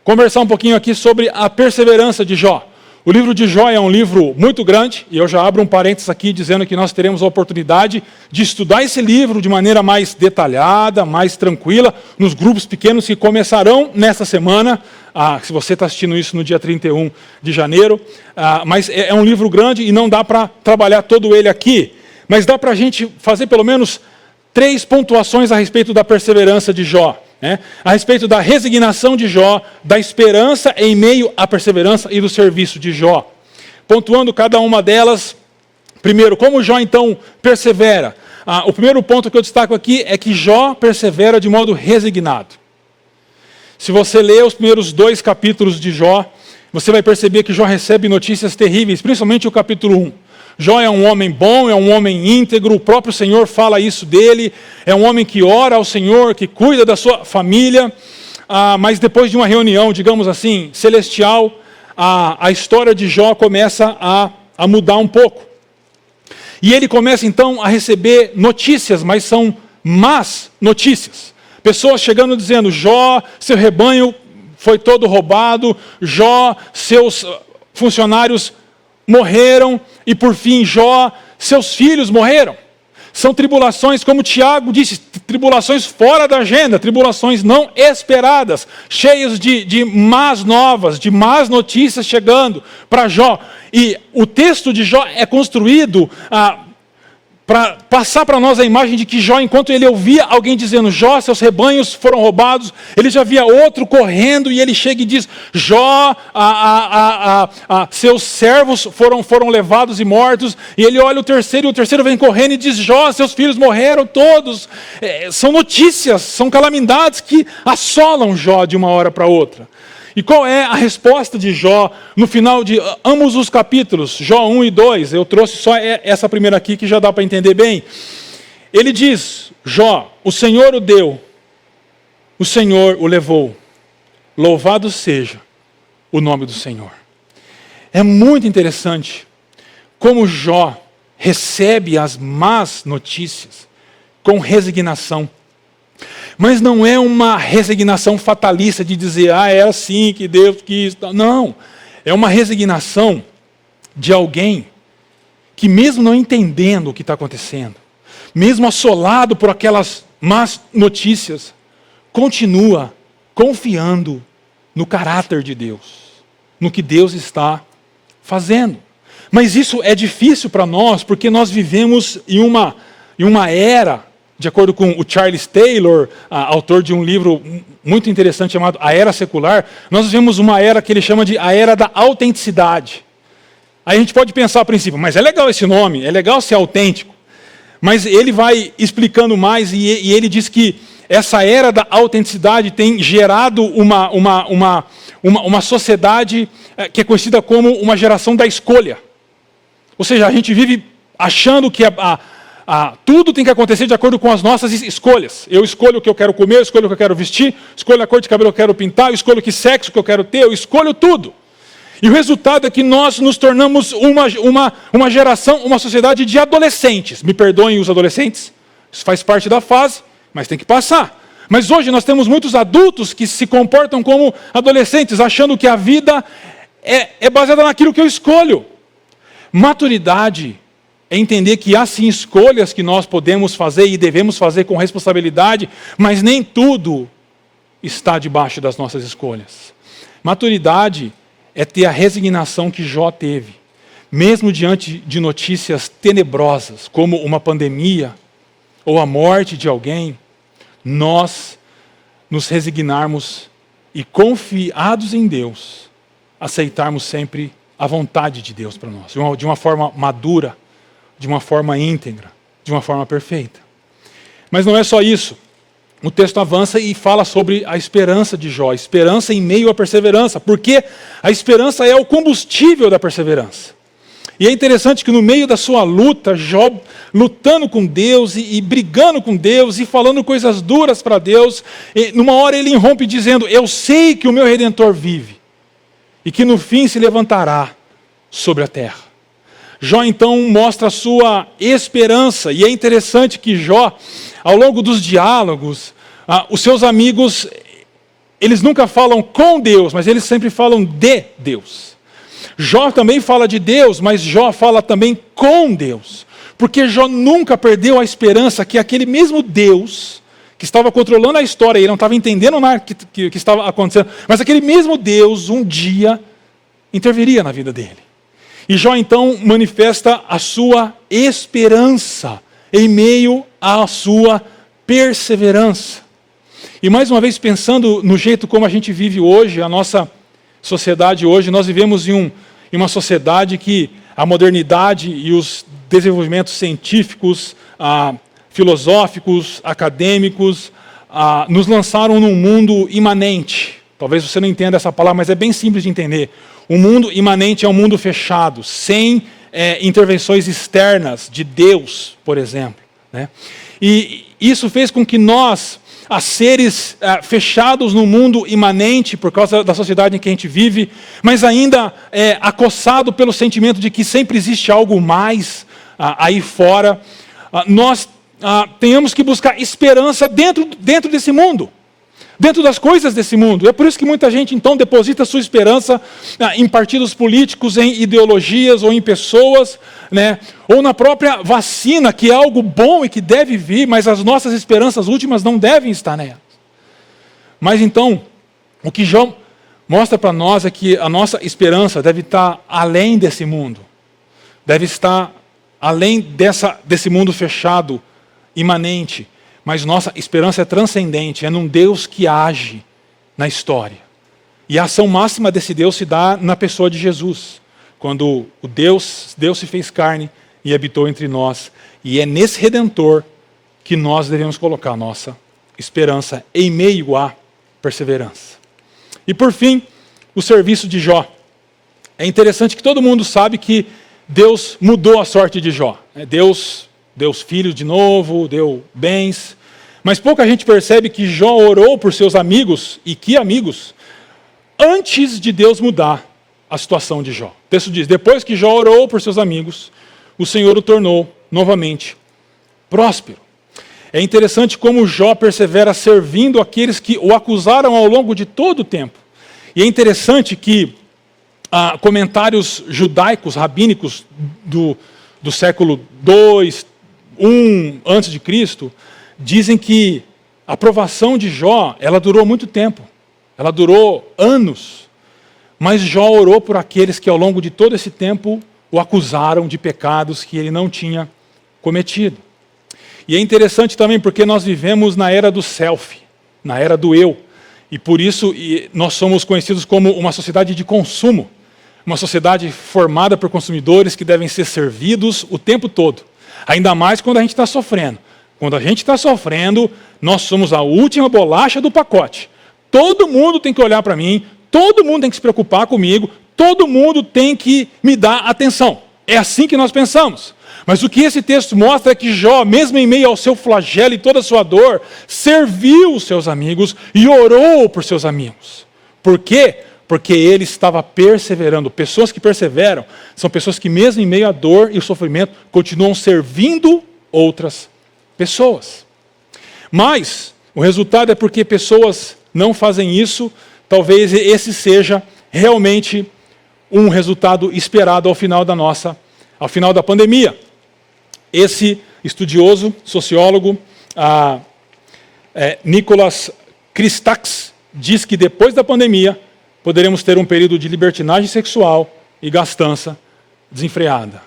Conversar um pouquinho aqui sobre a perseverança de Jó. O livro de Jó é um livro muito grande, e eu já abro um parênteses aqui dizendo que nós teremos a oportunidade de estudar esse livro de maneira mais detalhada, mais tranquila, nos grupos pequenos que começarão nesta semana, se você está assistindo isso no dia 31 de janeiro, mas é um livro grande e não dá para trabalhar todo ele aqui, mas dá para a gente fazer pelo menos 3 pontuações a respeito da perseverança de Jó. A respeito da resignação de Jó, da esperança em meio à perseverança e do serviço de Jó. Pontuando cada uma delas, primeiro, como Jó então persevera? O primeiro ponto que eu destaco aqui é que Jó persevera de modo resignado. Se você ler os primeiros 2 capítulos de Jó, você vai perceber que Jó recebe notícias terríveis, principalmente o capítulo 1. Jó é um homem bom, é um homem íntegro, o próprio Senhor fala isso dele, é um homem que ora ao Senhor, que cuida da sua família, mas depois de uma reunião, digamos assim, celestial, a história de Jó começa a mudar um pouco. E ele começa então a receber notícias, mas são más notícias. Pessoas chegando dizendo: Jó, seu rebanho foi todo roubado, Jó, seus funcionários morreram, e por fim Jó, seus filhos morreram. São tribulações, como Tiago disse, tribulações fora da agenda, tribulações não esperadas, cheias de más novas, de más notícias chegando para Jó. E o texto de Jó é construído para passar para nós a imagem de que Jó, enquanto ele ouvia alguém dizendo, Jó, seus rebanhos foram roubados, ele já via outro correndo e ele chega e diz, Jó, seus servos foram levados e mortos, e ele olha o terceiro, e o terceiro vem correndo e diz, Jó, seus filhos morreram todos. São notícias, são calamidades que assolam Jó de uma hora para outra. E qual é a resposta de Jó no final de ambos os capítulos, Jó 1 e 2? Eu trouxe só essa primeira aqui que já dá para entender bem. Ele diz, Jó, o Senhor o deu, o Senhor o levou. Louvado seja o nome do Senhor. É muito interessante como Jó recebe as más notícias com resignação. Mas não é uma resignação fatalista de dizer, é assim que Deus quis. Não, é uma resignação de alguém que mesmo não entendendo o que está acontecendo, mesmo assolado por aquelas más notícias, continua confiando no caráter de Deus, no que Deus está fazendo. Mas isso é difícil para nós, porque nós vivemos em uma era, de acordo com o Charles Taylor, autor de um livro muito interessante chamado A Era Secular, nós vivemos uma era que ele chama de a Era da Autenticidade. Aí a gente pode pensar a princípio, mas é legal esse nome, é legal ser autêntico. Mas ele vai explicando mais e ele diz que essa era da autenticidade tem gerado uma sociedade que é conhecida como uma geração da escolha. Ou seja, a gente vive achando que tudo tem que acontecer de acordo com as nossas escolhas. Eu escolho o que eu quero comer, eu escolho o que eu quero vestir, escolho a cor de cabelo que eu quero pintar, eu escolho que sexo que eu quero ter, eu escolho tudo. E o resultado é que nós nos tornamos uma geração, uma sociedade de adolescentes. Me perdoem os adolescentes, isso faz parte da fase, mas tem que passar. Mas hoje nós temos muitos adultos que se comportam como adolescentes, achando que a vida é baseada naquilo que eu escolho. Maturidade é entender que há sim escolhas que nós podemos fazer e devemos fazer com responsabilidade, mas nem tudo está debaixo das nossas escolhas. Maturidade é ter a resignação que Jó teve, mesmo diante de notícias tenebrosas, como uma pandemia ou a morte de alguém, nós nos resignarmos e, confiados em Deus, aceitarmos sempre a vontade de Deus para nós, de uma forma madura, de uma forma íntegra, de uma forma perfeita. Mas não é só isso. O texto avança e fala sobre a esperança de Jó, esperança em meio à perseverança, porque a esperança é o combustível da perseverança. E é interessante que no meio da sua luta, Jó lutando com Deus e brigando com Deus e falando coisas duras para Deus, numa hora ele irrompe dizendo, eu sei que o meu Redentor vive e que no fim se levantará sobre a terra. Jó então mostra a sua esperança, e é interessante que Jó, ao longo dos diálogos, os seus amigos, eles nunca falam com Deus, mas eles sempre falam de Deus. Jó também fala de Deus, mas Jó fala também com Deus, porque Jó nunca perdeu a esperança que aquele mesmo Deus, que estava controlando a história, ele não estava entendendo nada que estava acontecendo, mas aquele mesmo Deus um dia interviria na vida dele. E Jó então manifesta a sua esperança em meio à sua perseverança. E mais uma vez pensando no jeito como a gente vive hoje, a nossa sociedade hoje, nós vivemos em uma sociedade que a modernidade e os desenvolvimentos científicos, filosóficos, acadêmicos, nos lançaram num mundo imanente. Talvez você não entenda essa palavra, mas é bem simples de entender. O mundo imanente é um mundo fechado, sem intervenções externas de Deus, por exemplo. Né? E isso fez com que nós, a seres fechados no mundo imanente, por causa da sociedade em que a gente vive, mas ainda acossado pelo sentimento de que sempre existe algo mais aí fora, nós tenhamos que buscar esperança dentro desse mundo. Dentro das coisas desse mundo. É por isso que muita gente, então, deposita sua esperança em partidos políticos, em ideologias ou em pessoas, né? Ou na própria vacina, que é algo bom e que deve vir, mas as nossas esperanças últimas não devem estar nelas. Mas então, o que Jó mostra para nós é que a nossa esperança deve estar além desse mundo. Deve estar além desse mundo fechado, imanente, mas nossa esperança é transcendente, é num Deus que age na história. E a ação máxima desse Deus se dá na pessoa de Jesus, quando o Deus se fez carne e habitou entre nós. E é nesse Redentor que nós devemos colocar a nossa esperança em meio à perseverança. E por fim, o serviço de Jó. É interessante que todo mundo sabe que Deus mudou a sorte de Jó. Deus deu filhos de novo, deu bens. Mas pouca gente percebe que Jó orou por seus amigos, e que amigos, antes de Deus mudar a situação de Jó. O texto diz, depois que Jó orou por seus amigos, o Senhor o tornou novamente próspero. É interessante como Jó persevera servindo aqueles que o acusaram ao longo de todo o tempo. E é interessante que comentários judaicos, rabínicos do século II, I antes de Cristo, dizem que a aprovação de Jó, ela durou muito tempo. Ela durou anos. Mas Jó orou por aqueles que ao longo de todo esse tempo o acusaram de pecados que ele não tinha cometido. E é interessante também porque nós vivemos na era do self, na era do eu. E por isso nós somos conhecidos como uma sociedade de consumo. Uma sociedade formada por consumidores que devem ser servidos o tempo todo. Ainda mais quando a gente está sofrendo. Quando a gente está sofrendo, nós somos a última bolacha do pacote. Todo mundo tem que olhar para mim, todo mundo tem que se preocupar comigo, todo mundo tem que me dar atenção. É assim que nós pensamos. Mas o que esse texto mostra é que Jó, mesmo em meio ao seu flagelo e toda a sua dor, serviu os seus amigos e orou por seus amigos. Por quê? Porque ele estava perseverando. Pessoas que perseveram são pessoas que mesmo em meio à dor e ao sofrimento continuam servindo outras pessoas. Mas o resultado é porque pessoas não fazem isso, talvez esse seja realmente um resultado esperado ao final da pandemia. Esse estudioso, sociólogo, Nicholas Christakis, diz que depois da pandemia poderemos ter um período de libertinagem sexual e gastança desenfreada.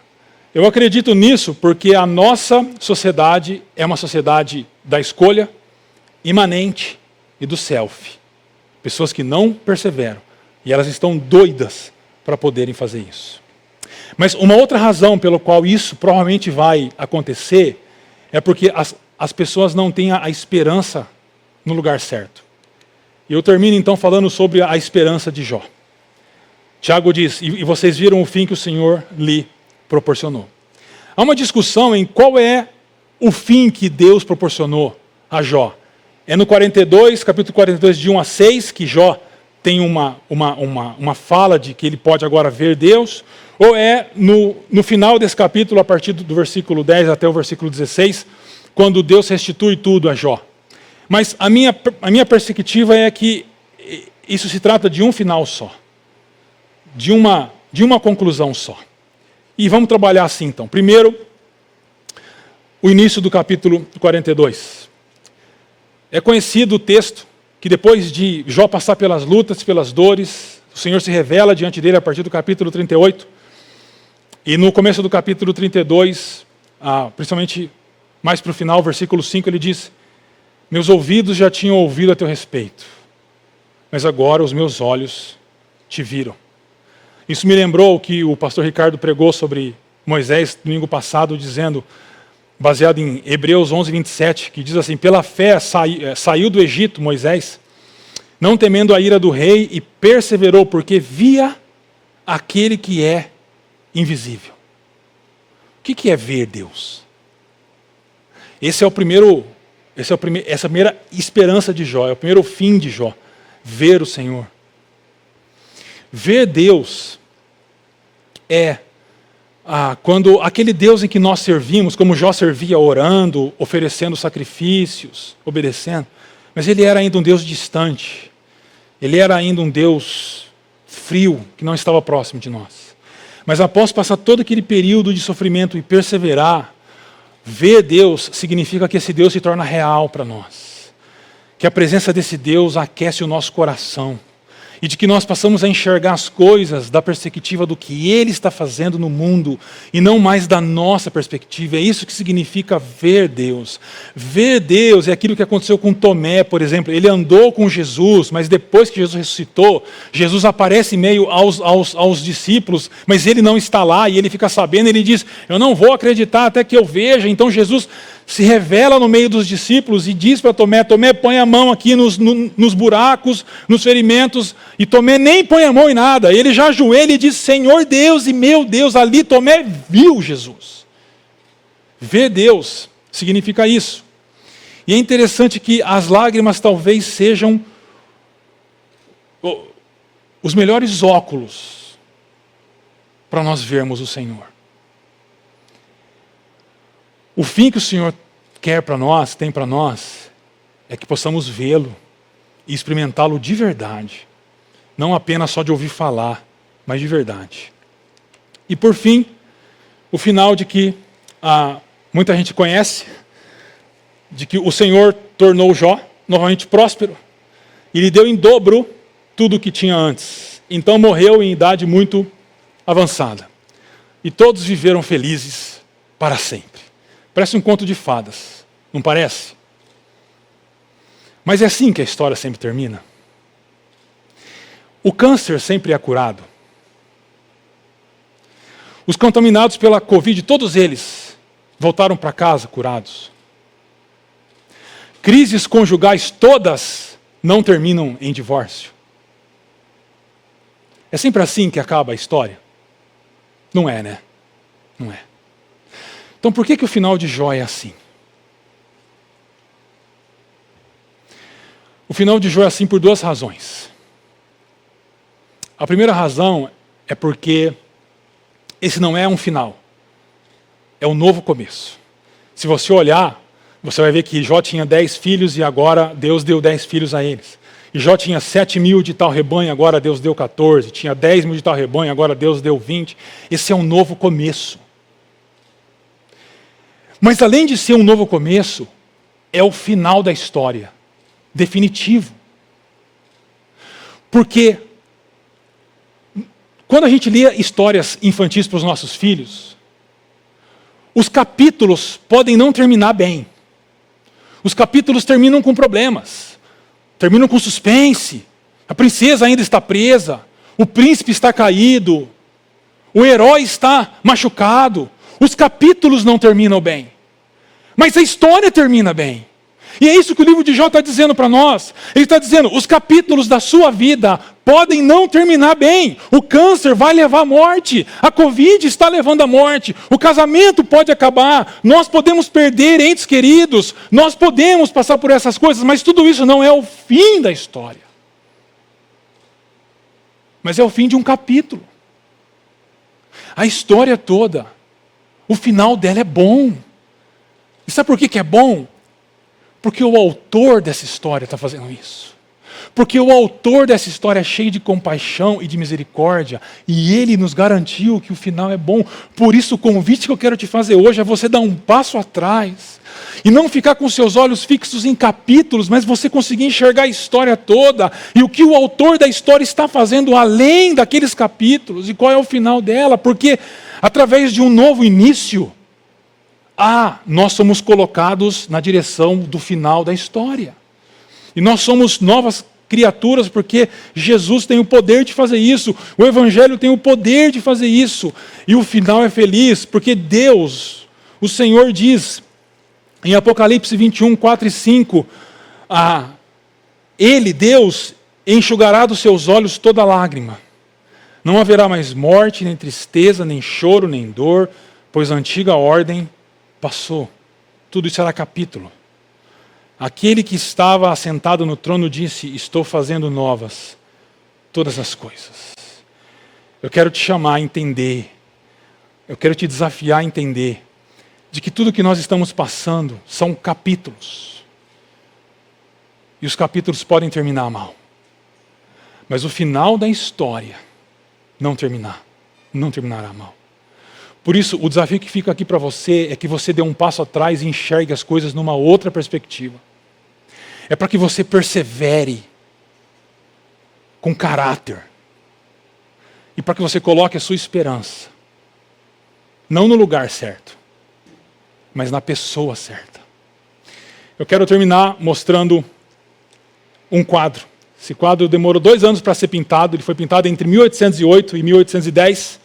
Eu acredito nisso porque a nossa sociedade é uma sociedade da escolha imanente e do self. Pessoas que não perseveram e elas estão doidas para poderem fazer isso. Mas uma outra razão pela qual isso provavelmente vai acontecer é porque as pessoas não têm a esperança no lugar certo. E eu termino então falando sobre a esperança de Jó. Tiago diz, e vocês viram o fim que o Senhor lhe proporcionou. Há uma discussão em qual é o fim que Deus proporcionou a Jó. É no 42, capítulo 42, de 1 a 6, que Jó tem uma fala de que ele pode agora ver Deus, ou é no final desse capítulo, a partir do versículo 10 até o versículo 16, quando Deus restitui tudo a Jó. Mas a minha perspectiva é que isso se trata de um final só, de uma conclusão só. E vamos trabalhar assim então. Primeiro, o início do capítulo 42. É conhecido o texto que depois de Jó passar pelas lutas, pelas dores, o Senhor se revela diante dele a partir do capítulo 38. E no começo do capítulo 32, principalmente mais para o final, versículo 5, ele diz: meus ouvidos já tinham ouvido a teu respeito, mas agora os meus olhos te viram. Isso me lembrou o que o pastor Ricardo pregou sobre Moisés domingo passado, dizendo, baseado em Hebreus 11, 27, que diz assim: pela fé saiu do Egito Moisés, não temendo a ira do rei, e perseverou porque via aquele que é invisível. O que é ver Deus? Essa é a primeira esperança de Jó, é o primeiro fim de Jó, ver o Senhor. Ver Deus é quando aquele Deus em que nós servimos, como Jó servia orando, oferecendo sacrifícios, obedecendo, mas ele era ainda um Deus distante, ele era ainda um Deus frio, que não estava próximo de nós. Mas após passar todo aquele período de sofrimento e perseverar, ver Deus significa que esse Deus se torna real para nós. Que a presença desse Deus aquece o nosso coração. e de que nós passamos a enxergar as coisas da perspectiva do que Ele está fazendo no mundo e não mais da nossa perspectiva. É isso que significa ver Deus. Ver Deus é aquilo que aconteceu com Tomé, por exemplo. Ele andou com Jesus, mas depois que Jesus ressuscitou, Jesus aparece meio aos discípulos, mas ele não está lá e ele fica sabendo, ele diz, eu não vou acreditar até que eu veja. Então Jesus se revela no meio dos discípulos e diz para Tomé, Tomé, põe a mão aqui nos buracos, nos ferimentos, e Tomé nem põe a mão em nada, ele já ajoelha e diz, Senhor Deus e meu Deus, ali Tomé viu Jesus. Ver Deus significa isso. E é interessante que as lágrimas talvez sejam os melhores óculos para nós vermos o Senhor. O fim que o Senhor quer para nós, tem para nós, é que possamos vê-lo e experimentá-lo de verdade. Não apenas só de ouvir falar, mas de verdade. E por fim, o final de que muita gente conhece, de que o Senhor tornou Jó novamente próspero e lhe deu em dobro tudo o que tinha antes. Então morreu em idade muito avançada. E todos viveram felizes para sempre. Parece um conto de fadas, não parece? Mas é assim que a história sempre termina. O câncer sempre é curado. Os contaminados pela Covid, todos eles voltaram para casa curados. Crises conjugais todas não terminam em divórcio. É sempre assim que acaba a história? Não é, né? Não é. Então por que o final de Jó é assim? O final de Jó é assim por duas razões. A primeira razão é porque esse não é um final. É um novo começo. Se você olhar, você vai ver que Jó tinha 10 filhos e agora Deus deu 10 filhos a eles. E Jó tinha 7.000 de tal rebanho, agora Deus deu 14. Tinha 10.000 de tal rebanho, agora Deus deu 20. Esse é um novo começo. Mas além de ser um novo começo, é o final da história. Definitivo. Porque quando a gente lê histórias infantis para os nossos filhos, os capítulos podem não terminar bem. Os capítulos terminam com problemas. Terminam com suspense. A princesa ainda está presa. O príncipe está caído. O herói está machucado. Os capítulos não terminam bem. Mas a história termina bem. E é isso que o livro de Jó está dizendo para nós. Ele está dizendo, os capítulos da sua vida podem não terminar bem. O câncer vai levar à morte. A Covid está levando à morte. O casamento pode acabar. Nós podemos perder entes queridos. Nós podemos passar por essas coisas, mas tudo isso não é o fim da história. Mas é o fim de um capítulo. A história toda, o final dela é bom. E sabe por que é bom? Porque o autor dessa história está fazendo isso. Porque o autor dessa história é cheio de compaixão e de misericórdia. E ele nos garantiu que o final é bom. Por isso o convite que eu quero te fazer hoje é você dar um passo atrás. E não ficar com seus olhos fixos em capítulos, mas você conseguir enxergar a história toda. E o que o autor da história está fazendo além daqueles capítulos. E qual é o final dela. Porque através de um novo início, nós somos colocados na direção do final da história. E nós somos novas criaturas porque Jesus tem o poder de fazer isso. O Evangelho tem o poder de fazer isso. E o final é feliz porque Deus, o Senhor diz em Apocalipse 21, 4 e 5, Ele, Deus, enxugará dos seus olhos toda lágrima. Não haverá mais morte, nem tristeza, nem choro, nem dor, pois a antiga ordem passou. Tudo isso era capítulo. Aquele que estava assentado no trono disse, estou fazendo novas todas as coisas. Eu quero te chamar a entender, eu quero te desafiar a entender, de que tudo que nós estamos passando são capítulos. E os capítulos podem terminar mal. Mas o final da história não terminará mal. Por isso, o desafio que fica aqui para você é que você dê um passo atrás e enxergue as coisas numa outra perspectiva. É para que você persevere. com caráter. E para que você coloque a sua esperança, não no lugar certo, mas na pessoa certa. Eu quero terminar mostrando um quadro. Esse quadro demorou 2 anos para ser pintado. Ele foi pintado entre 1808 e 1810.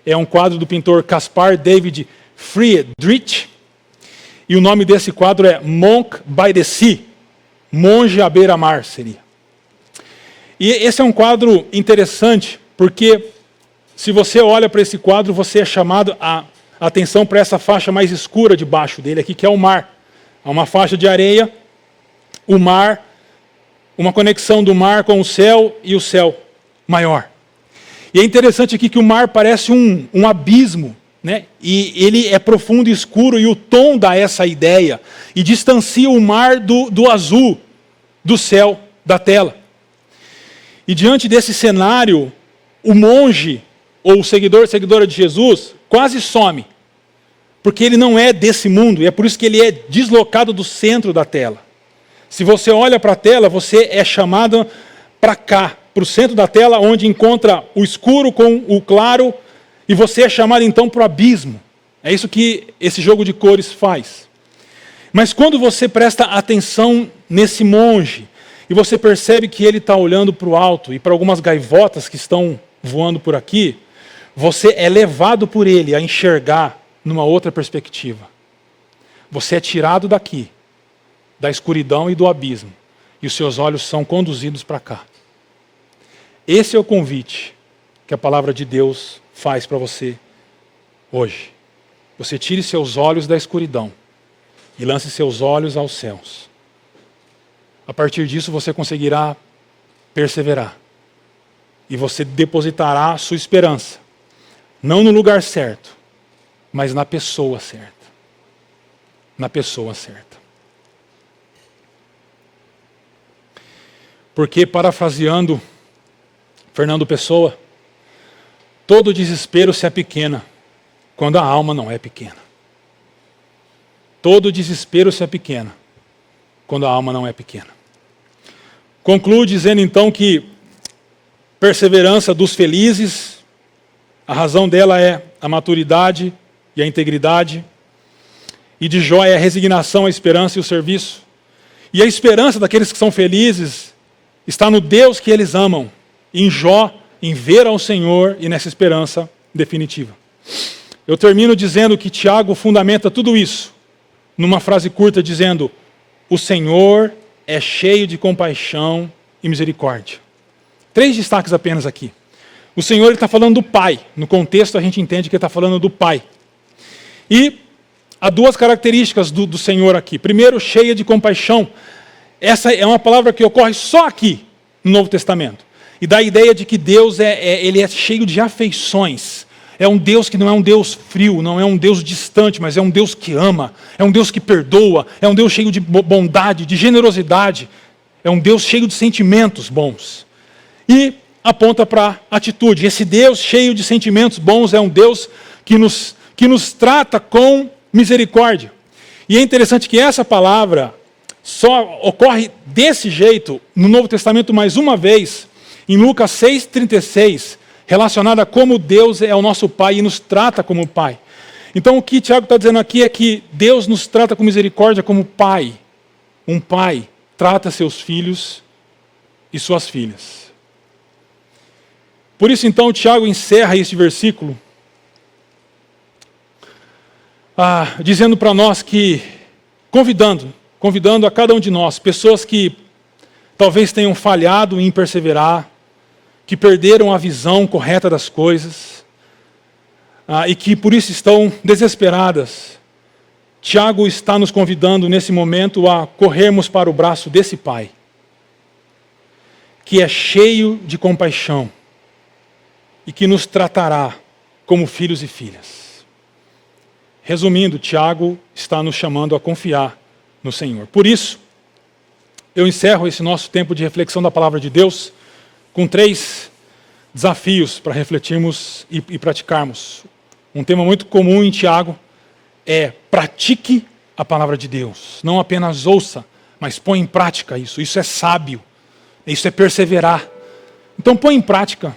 É um quadro do pintor Caspar David Friedrich. E o nome desse quadro é Monk by the Sea. Monge à beira-mar seria. E esse é um quadro interessante, porque se você olha para esse quadro, você é chamado a atenção para essa faixa mais escura debaixo dele aqui, que é o mar. Há uma faixa de areia, o mar, uma conexão do mar com o céu e o céu maior. E é interessante aqui que o mar parece um abismo, né? E ele é profundo e escuro, e o tom dá essa ideia, e distancia o mar do azul, do céu, da tela. E diante desse cenário, o monge, ou o seguidora de Jesus, quase some, porque ele não é desse mundo, e é por isso que ele é deslocado do centro da tela. Se você olha para a tela, você é chamado para cá, para o centro da tela, onde encontra o escuro com o claro, e você é chamado então para o abismo. É isso que esse jogo de cores faz. Mas quando você presta atenção nesse monge, e você percebe que ele está olhando para o alto, e para algumas gaivotas que estão voando por aqui, você é levado por ele a enxergar numa outra perspectiva. Você é tirado daqui, da escuridão e do abismo, e os seus olhos são conduzidos para cá. Esse é o convite que a palavra de Deus faz para você hoje. Você tire seus olhos da escuridão e lance seus olhos aos céus. A partir disso você conseguirá perseverar. E você depositará a sua esperança, não no lugar certo, mas na pessoa certa. Na pessoa certa. Porque, parafraseando Fernando Pessoa, todo desespero se apequena quando a alma não é pequena. Todo desespero se apequena quando a alma não é pequena. Concluo dizendo então que perseverança dos felizes, a razão dela é a maturidade e a integridade, e de Jó é a resignação, a esperança e o serviço. E a esperança daqueles que são felizes está no Deus que eles amam, em Jó, em ver ao Senhor e nessa esperança definitiva. Eu termino dizendo que Tiago fundamenta tudo isso numa frase curta dizendo: o Senhor é cheio de compaixão e misericórdia. 3 destaques apenas aqui. O Senhor está falando do Pai. No contexto a gente entende que ele está falando do Pai. E há 2 características do Senhor aqui. Primeiro, cheia de compaixão. Essa é uma palavra que ocorre só aqui no Novo Testamento. E dá a ideia de que Deus ele é cheio de afeições. É um Deus que não é um Deus frio, não é um Deus distante, mas é um Deus que ama, é um Deus que perdoa, é um Deus cheio de bondade, de generosidade, é um Deus cheio de sentimentos bons. E aponta para a atitude. Esse Deus cheio de sentimentos bons é um Deus que nos trata com misericórdia. E é interessante que essa palavra só ocorre desse jeito no Novo Testamento mais uma vez, em Lucas 6,36, relacionada a como Deus é o nosso Pai e nos trata como Pai. Então o que Tiago está dizendo aqui é que Deus nos trata com misericórdia como Pai. Um pai trata seus filhos e suas filhas. Por isso então Tiago encerra este versículo dizendo para nós que, convidando a cada um de nós, pessoas que talvez tenham falhado em perseverar, que perderam a visão correta das coisas, e que por isso estão desesperadas. Tiago está nos convidando nesse momento a corrermos para o braço desse Pai, que é cheio de compaixão e que nos tratará como filhos e filhas. Resumindo, Tiago está nos chamando a confiar no Senhor. Por isso, eu encerro esse nosso tempo de reflexão da palavra de Deus com 3 desafios para refletirmos e praticarmos. Um tema muito comum em Tiago é: pratique a palavra de Deus. Não apenas ouça, mas põe em prática isso. Isso é sábio. Isso é perseverar. Então põe em prática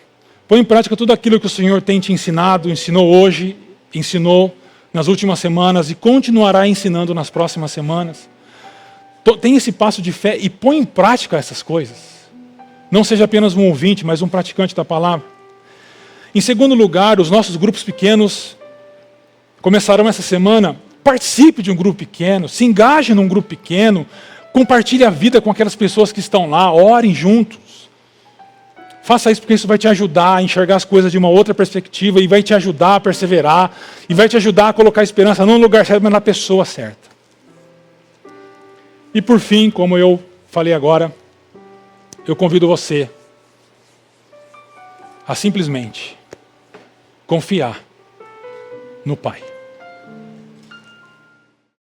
tudo aquilo que o Senhor tem te ensinado, ensinou hoje, ensinou nas últimas semanas e continuará ensinando nas próximas semanas. Tem esse passo de fé e põe em prática essas coisas. Não seja apenas um ouvinte, mas um praticante da palavra. Em segundo lugar, os nossos grupos pequenos começarão essa semana. Participe de um grupo pequeno, se engaje num grupo pequeno, compartilhe a vida com aquelas pessoas que estão lá, orem juntos. Faça isso porque isso vai te ajudar a enxergar as coisas de uma outra perspectiva e vai te ajudar a perseverar e vai te ajudar a colocar esperança não no lugar certo, mas na pessoa certa. E por fim, como eu falei agora, eu convido você a simplesmente confiar no Pai.